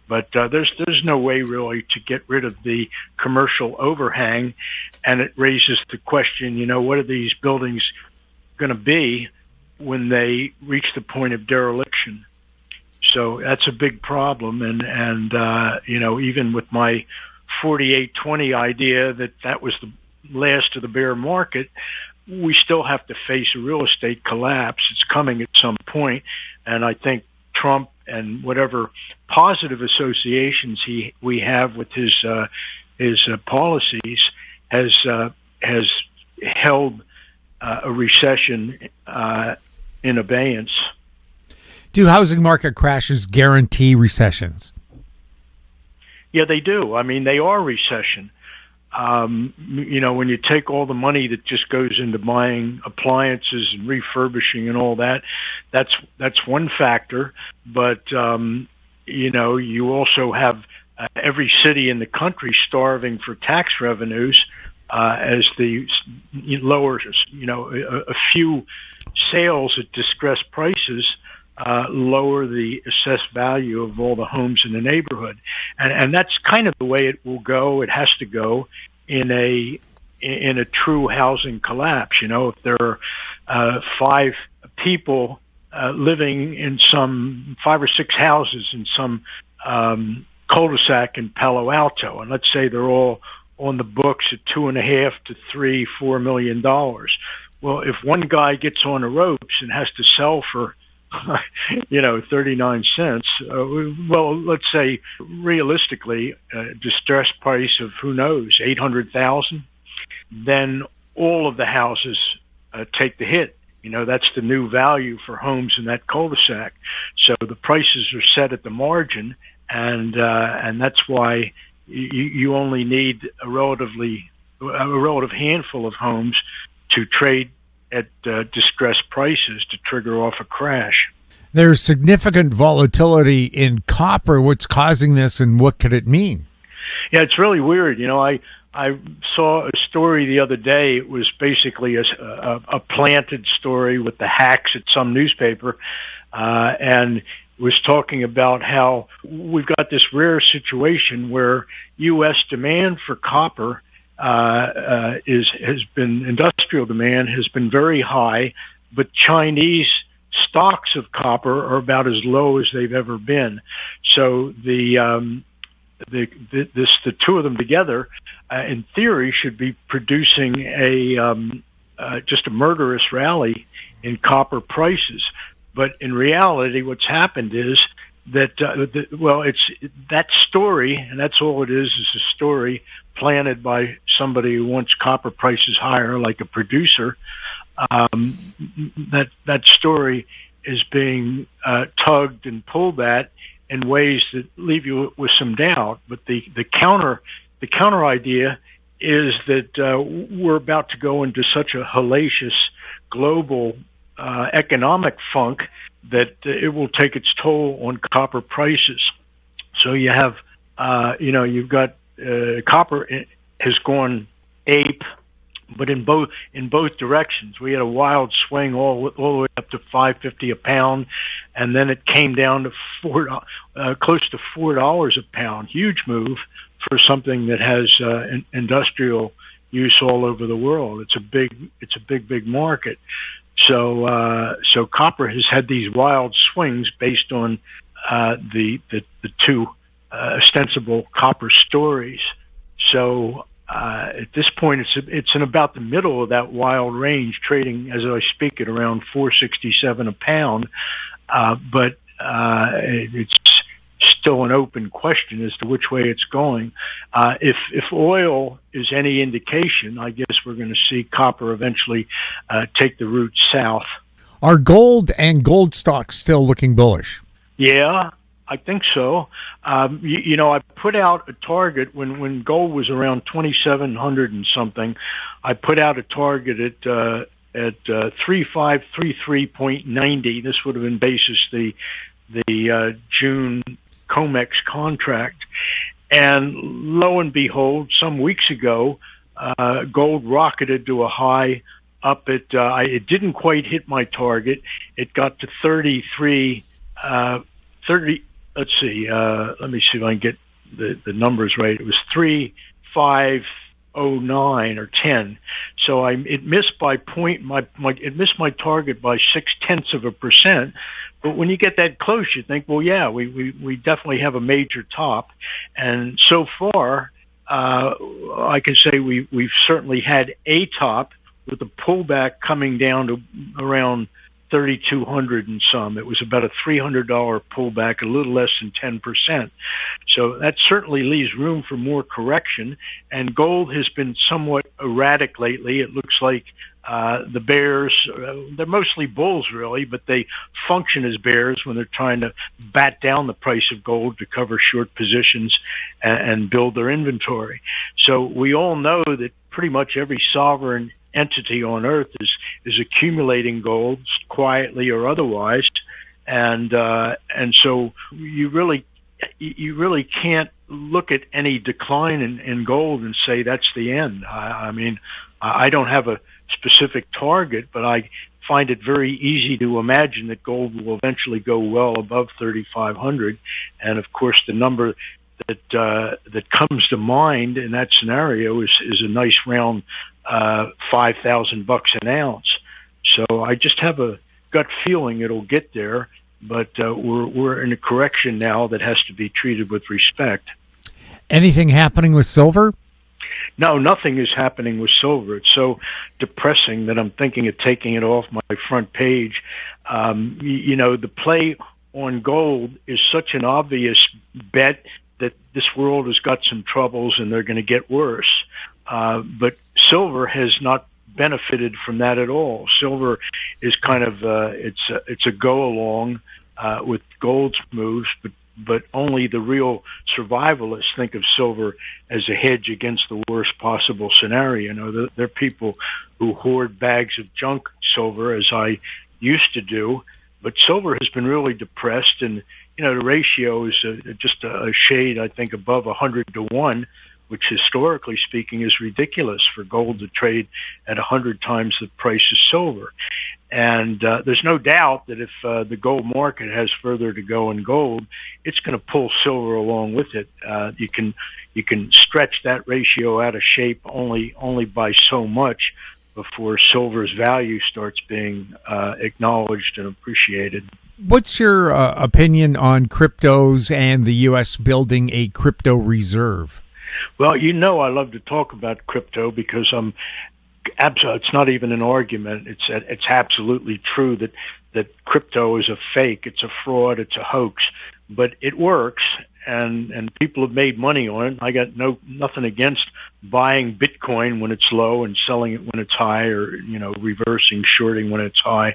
But there's no way really to get rid of the commercial overhang, and it raises the question, what are these buildings going to be when they reach the point of dereliction? So that's a big problem, and even with my 48-20 idea that was the last of the bear market, we still have to face a real estate collapse. It's coming at some point, and I think Trump and whatever positive associations we have with his policies has held a recession in abeyance. Do housing market crashes guarantee recessions? Yeah, they do. I mean, they are recession. When you take all the money that just goes into buying appliances and refurbishing and all that, that's one factor. But, you also have every city in the country starving for tax revenues as the lower, a few sales at distressed prices lower the assessed value of all the homes in the neighborhood. And that's kind of the way it will go. It has to go in a true housing collapse. If there are 5 people living in some 5 or 6 houses in some cul-de-sac in Palo Alto, and let's say they're all on the books at $2.5 to $3-4 million. Well, if one guy gets on the ropes and has to sell for 39 cents. Well, let's say realistically, distressed price of who knows, 800,000. Then all of the houses take the hit. That's the new value for homes in that cul-de-sac. So the prices are set at the margin, and that's why you only need a relative handful of homes to trade at distressed prices to trigger off a crash. There's significant volatility in copper. What's causing this, and what could it mean? Yeah, it's really weird. I saw a story the other day. It was basically a planted story with the hacks at some newspaper, and was talking about how we've got this rare situation where U.S. demand for copper industrial demand has been very high, but Chinese stocks of copper are about as low as they've ever been. So the two of them together, in theory, should be producing just a murderous rally in copper prices. But in reality, what's happened is that it's that story, and that's all it is a story planted by somebody who wants copper prices higher, like a producer. That story is being tugged and pulled at in ways that leave you with some doubt. But the counter idea is that we're about to go into such a hellacious global economic funk that it will take its toll on copper prices. So you have you've got copper has gone ape, but in both directions. We had a wild swing all the way up to $5.50 a pound, and then it came down to close to $4 a pound. Huge move for something that has industrial use all over the world. It's a big market. So copper has had these wild swings based on the two ostensible copper stories. So at this point, it's in about the middle of that wild range, trading as I speak at around $4.67 a pound. But it's still an open question as to which way it's going. If oil is any indication, I guess we're going to see copper eventually take the route south. Are gold and gold stocks still looking bullish? Yeah, I think so. I put out a target when gold was around 2,700 and something. I put out a target at 3533.90. This would have been basis the June COMEX contract, and lo and behold, some weeks ago, gold rocketed to a high up at. It didn't quite hit my target. It got to 33. 30. Let's see. Let me see if I can get the numbers right. It was 3,509 or 10. So it missed by point. It missed my target by 0.6%. But when you get that close, you think, well, yeah, we definitely have a major top. And so far, I can say we've certainly had a top with a pullback coming down to around 3,200 and some. It was about a $300 pullback, a little less than 10%. So that certainly leaves room for more correction. And gold has been somewhat erratic lately. It looks like the bears, they're mostly bulls really, but they function as bears when they're trying to bat down the price of gold to cover short positions and build their inventory. So we all know that pretty much every sovereign entity on earth is accumulating gold quietly or otherwise, and so you really can't look at any decline in gold and say that's the end. I mean, I don't have a specific target, but I find it very easy to imagine that gold will eventually go well above 3,500, and of course the number that comes to mind in that scenario is a nice round $5,000 an ounce. So I just have a gut feeling it'll get there, but we're in a correction now that has to be treated with respect. Anything happening with silver? No, nothing is happening with silver. It's so depressing that I'm thinking of taking it off my front page. The play on gold is such an obvious bet that this world has got some troubles and they're going to get worse. But silver has not benefited from that at all. Silver is kind of it's a go along with gold's moves, but only the real survivalists think of silver as a hedge against the worst possible scenario. There are people who hoard bags of junk silver, as I used to do, but silver has been really depressed, and the ratio is just a shade, I think, above 100 to 1. Which historically speaking is ridiculous for gold to trade at 100 times the price of silver. And there's no doubt that if the gold market has further to go in gold, it's going to pull silver along with it. You can stretch that ratio out of shape only by so much before silver's value starts being acknowledged and appreciated. What's your opinion on cryptos and the U.S. building a crypto reserve? Well, I love to talk about crypto because it's not even an argument. It's absolutely true that crypto is a fake. It's a fraud. It's a hoax, but it works, and people have made money on it. I got nothing against buying Bitcoin when it's low and selling it when it's high, or reversing shorting when it's high.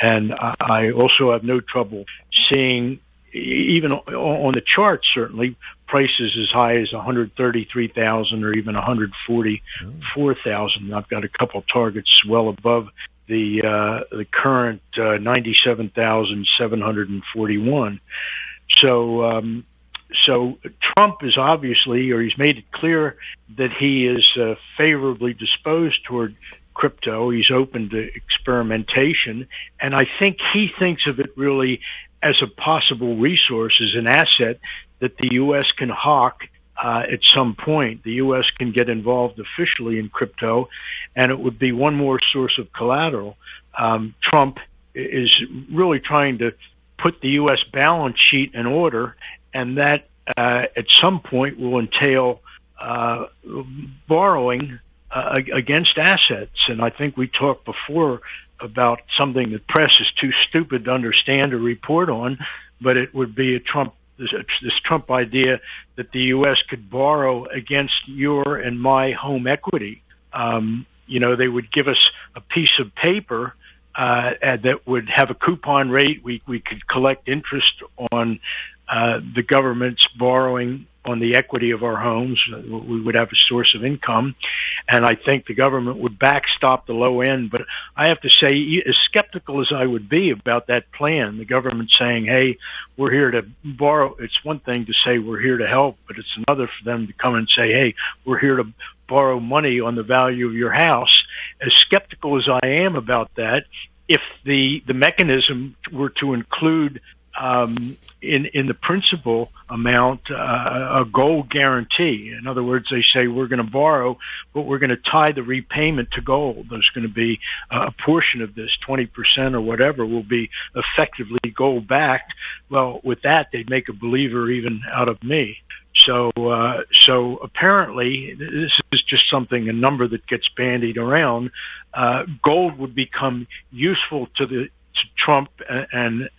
And I also have no trouble seeing, even on the charts, certainly, prices as high as 133,000 or even 144,000. I've got a couple targets well above the current 97,741. So So Trump is obviously, or he's made it clear that he is favorably disposed toward crypto. He's open to experimentation, and I think he thinks of it really as a possible resource, as an asset that the U.S. can hawk at some point. The U.S. can get involved officially in crypto, and it would be one more source of collateral. Trump is really trying to put the U.S. balance sheet in order, and that at some point will entail borrowing against assets. And I think we talked before about something that press is too stupid to understand or report on, but it would be this Trump idea that the U.S. could borrow against your and my home equity. They would give us a piece of paper that would have a coupon rate. We could collect interest on the government's borrowing on the equity of our homes. We would have a source of income, and I think the government would backstop the low end. But I have to say, as skeptical as I would be about that plan, the government saying, hey, we're here to borrow. It's one thing to say we're here to help, but it's another for them to come and say, hey, we're here to borrow money on the value of your house. As skeptical as I am about that, if the mechanism were to include in the principal amount a gold guarantee. In other words, they say we're going to borrow, but we're going to tie the repayment to gold. There's going to be a portion of this, 20% or whatever, will be effectively gold backed. Well, with that, they'd make a believer even out of me. So apparently, this is just a number that gets bandied around. Gold would become useful to Trump and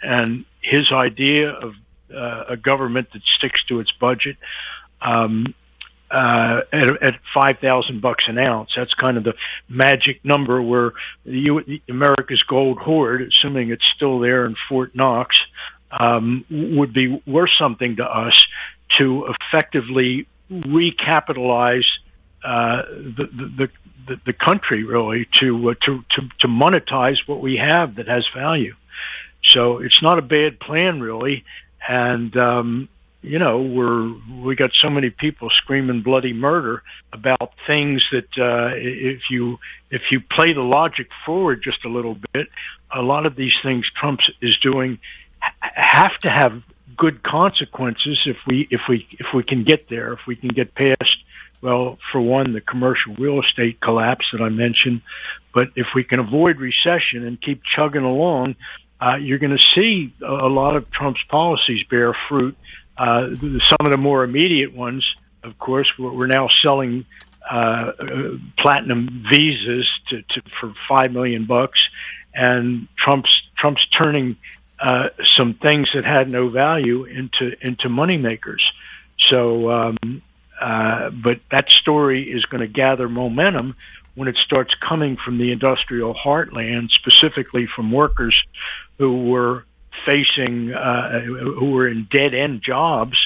his idea of a government that sticks to its budget at $5,000 an ounce. That's kind of the magic number where America's gold hoard, assuming it's still there in Fort Knox, would be worth something to us to effectively recapitalize the country, really, to monetize what we have that has value. So it's not a bad plan, really. And we got so many people screaming bloody murder about things that if you play the logic forward just a little bit, a lot of these things Trump is doing have to have good consequences if we can get there, if we can get past, well, for one, the commercial real estate collapse that I mentioned. But if we can avoid recession and keep chugging along, you're going to see a lot of Trump's policies bear fruit. Some of the more immediate ones, of course, we're now selling platinum visas for $5 million, and Trump's turning some things that had no value into money makers. So, but that story is going to gather momentum when it starts coming from the industrial heartland, specifically from workers who were facing, who were in dead-end jobs,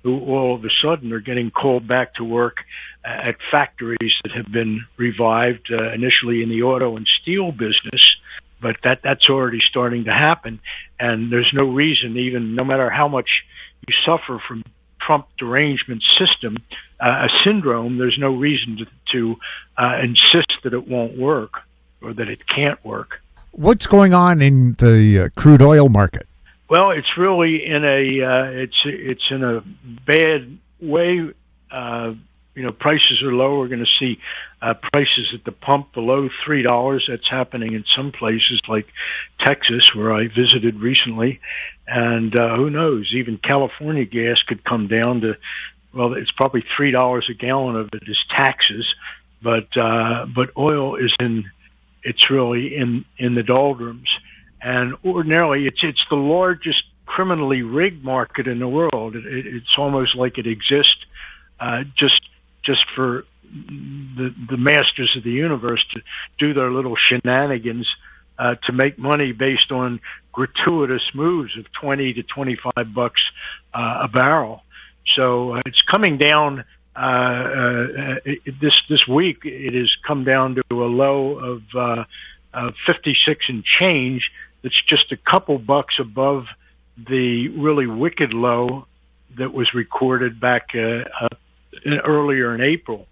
who all of a sudden are getting called back to work at factories that have been revived, initially in the auto and steel business. But that's already starting to happen, and there's no reason, even no matter how much you suffer from Trump derangement syndrome, there's no reason to insist that it won't work or that it can't work. What's going on in the crude oil market? Well, it's really in it's in a bad way. Prices are low. We're going to see prices at the pump below $3. That's happening in some places like Texas, where I visited recently. And who knows, even California gas could come down to, well, it's probably $3 a gallon of it is taxes. But oil is it's really in the doldrums. And ordinarily, it's the largest criminally rigged market in the world. It's almost like it exists just for the masters of the universe to do their little shenanigans to make money based on gratuitous moves of $20 to $25 a barrel. So it's coming down. This week, it has come down to a low of 56 and change. That's just a couple bucks above the really wicked low that was recorded back earlier in April.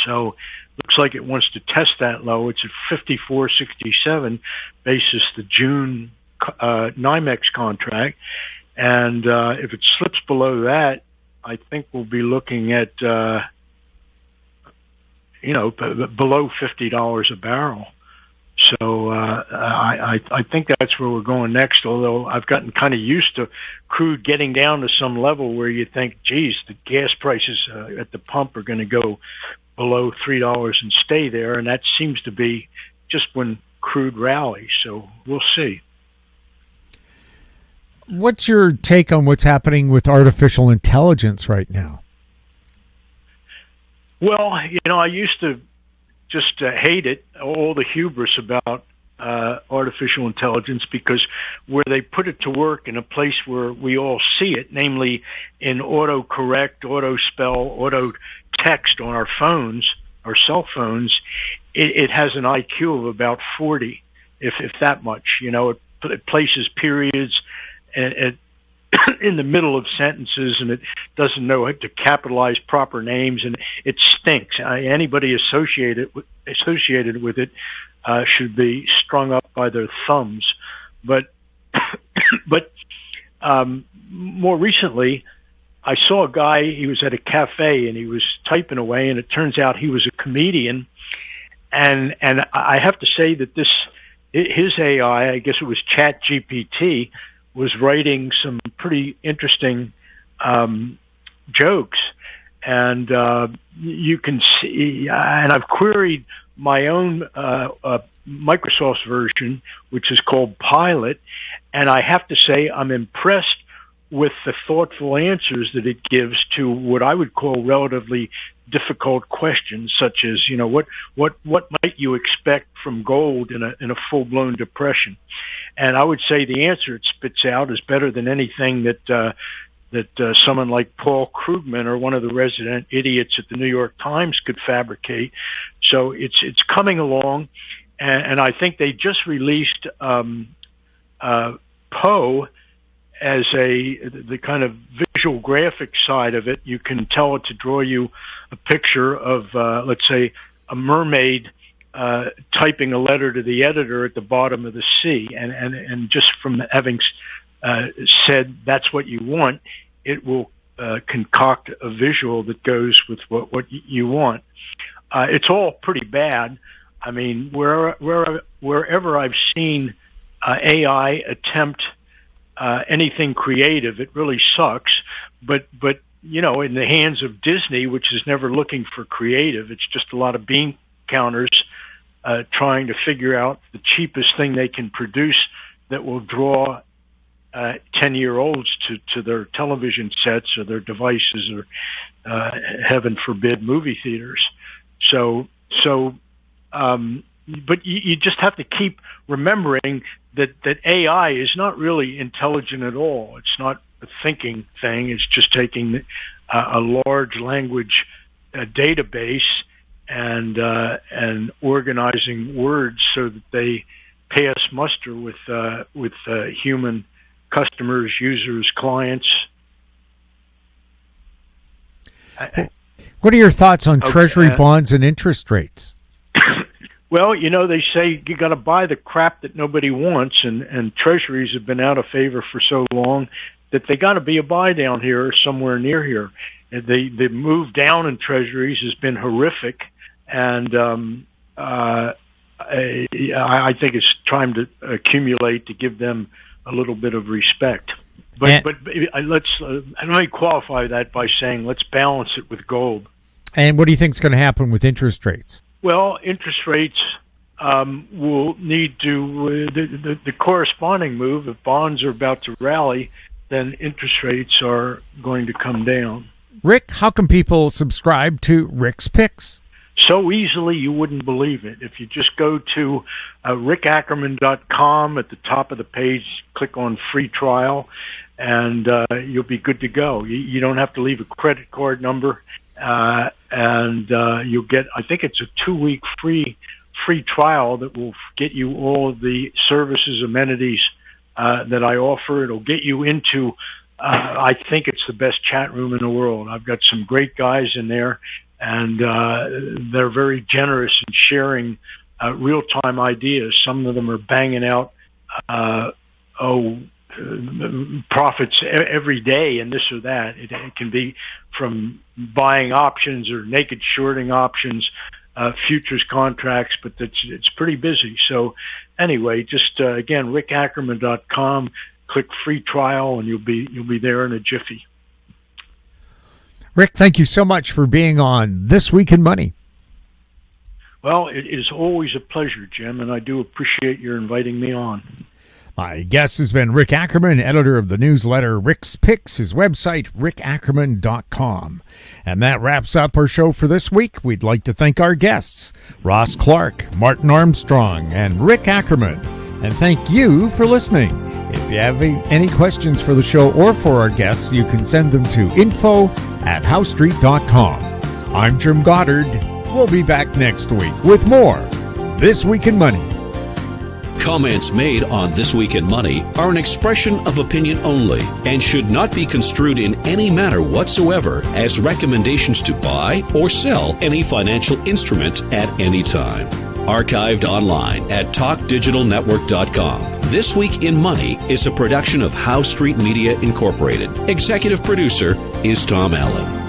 So looks like it wants to test that low. It's at 54.67 basis the June NYMEX contract. And if it slips below that, I think we'll be looking at, below $50 a barrel. So I think that's where we're going next, although I've gotten kind of used to crude getting down to some level where you think, geez, the gas prices at the pump are going to go below $3 and stay there, and that seems to be just when crude rallies. So we'll see. What's your take on what's happening with artificial intelligence right now? Well, I used to just hate it, all the hubris about artificial intelligence, because where they put it to work in a place where we all see it, namely in autocorrect, auto spell, auto text on our phones, our cell phones, it has an IQ of about 40, if that much. It places periods in the middle of sentences, and it doesn't know how to capitalize proper names, and it stinks. Anybody associated with it should be strung up by their thumbs. But more recently, I saw a guy. He was at a cafe and he was typing away, and it turns out he was a comedian. And I have to say that his AI, I guess it was ChatGPT, was writing some pretty interesting jokes, and you can see. And I've queried my own Microsoft's version, which is called Pilot, and I have to say I'm impressed with the thoughtful answers that it gives to what I would call relatively difficult questions, such as, what might you expect from gold in a full-blown depression? And I would say the answer it spits out is better than anything that someone like Paul Krugman or one of the resident idiots at the New York Times could fabricate. So it's coming along, and I think they just released Poe as the kind of visual graphic side of it. You can tell it to draw you a picture of, let's say, a mermaid typing a letter to the editor at the bottom of the sea, and just from having said that's what you want, it will concoct a visual that goes with what you want. It's all pretty bad. I mean, wherever I've seen AI attempt anything creative, it really sucks. But in the hands of Disney, which is never looking for creative, it's just a lot of bean counters trying to figure out the cheapest thing they can produce that will draw 10-year-olds to their television sets or their devices, or heaven forbid, movie theaters. But you just have to keep remembering that AI is not really intelligent at all. It's not a thinking thing. It's just taking a large language database and organizing words so that they pass muster with human customers, users, clients. What are your thoughts on Treasury bonds and interest rates? Well, they say you got to buy the crap that nobody wants, and Treasuries have been out of favor for so long that they got to be a buy down here or somewhere near here. The move down in Treasuries has been horrific, and I think it's time to accumulate to give them a little bit of respect. But let me qualify that by saying let's balance it with gold. And what do you think is going to happen with interest rates? Well, interest rates will need to the corresponding move. If bonds are about to rally, then interest rates are going to come down. Rick, how can people subscribe to Rick's Picks? So easily you wouldn't believe it. If you just go to Ackerman.Trump, at the top of the page, click on free trial, and you'll be good to go. You don't have to leave a credit card number, and you'll get, I think it's a 2-week free trial that will get you all of the services, amenities that I offer. It'll get you into I think it's the best chat room in the world. I've got some great guys in there, and they're very generous in sharing real-time ideas. Some of them are banging out profits every day and this or that. It can be from buying options or naked shorting options, futures contracts, but it's pretty busy. So anyway, just again, rickackerman.com, click free trial, and you'll be there in a jiffy. Rick, thank you so much for being on This Week in Money. Well, it is always a pleasure, Jim, and I do appreciate your inviting me on. My guest has been Rick Ackerman, editor of the newsletter Rick's Picks, his website, rickackerman.com. And that wraps up our show for this week. We'd like to thank our guests, Ross Clark, Martin Armstrong, and Rick Ackerman. And thank you for listening. If you have any questions for the show or for our guests, you can send them to info@howstreet.com. I'm Jim Goddard. We'll be back next week with more This Week in Money. Comments made on This Week in Money are an expression of opinion only and should not be construed in any manner whatsoever as recommendations to buy or sell any financial instrument at any time. Archived online at talkdigitalnetwork.com. This Week in Money is a production of Howe Street Media Incorporated. Executive producer is Tom Allen.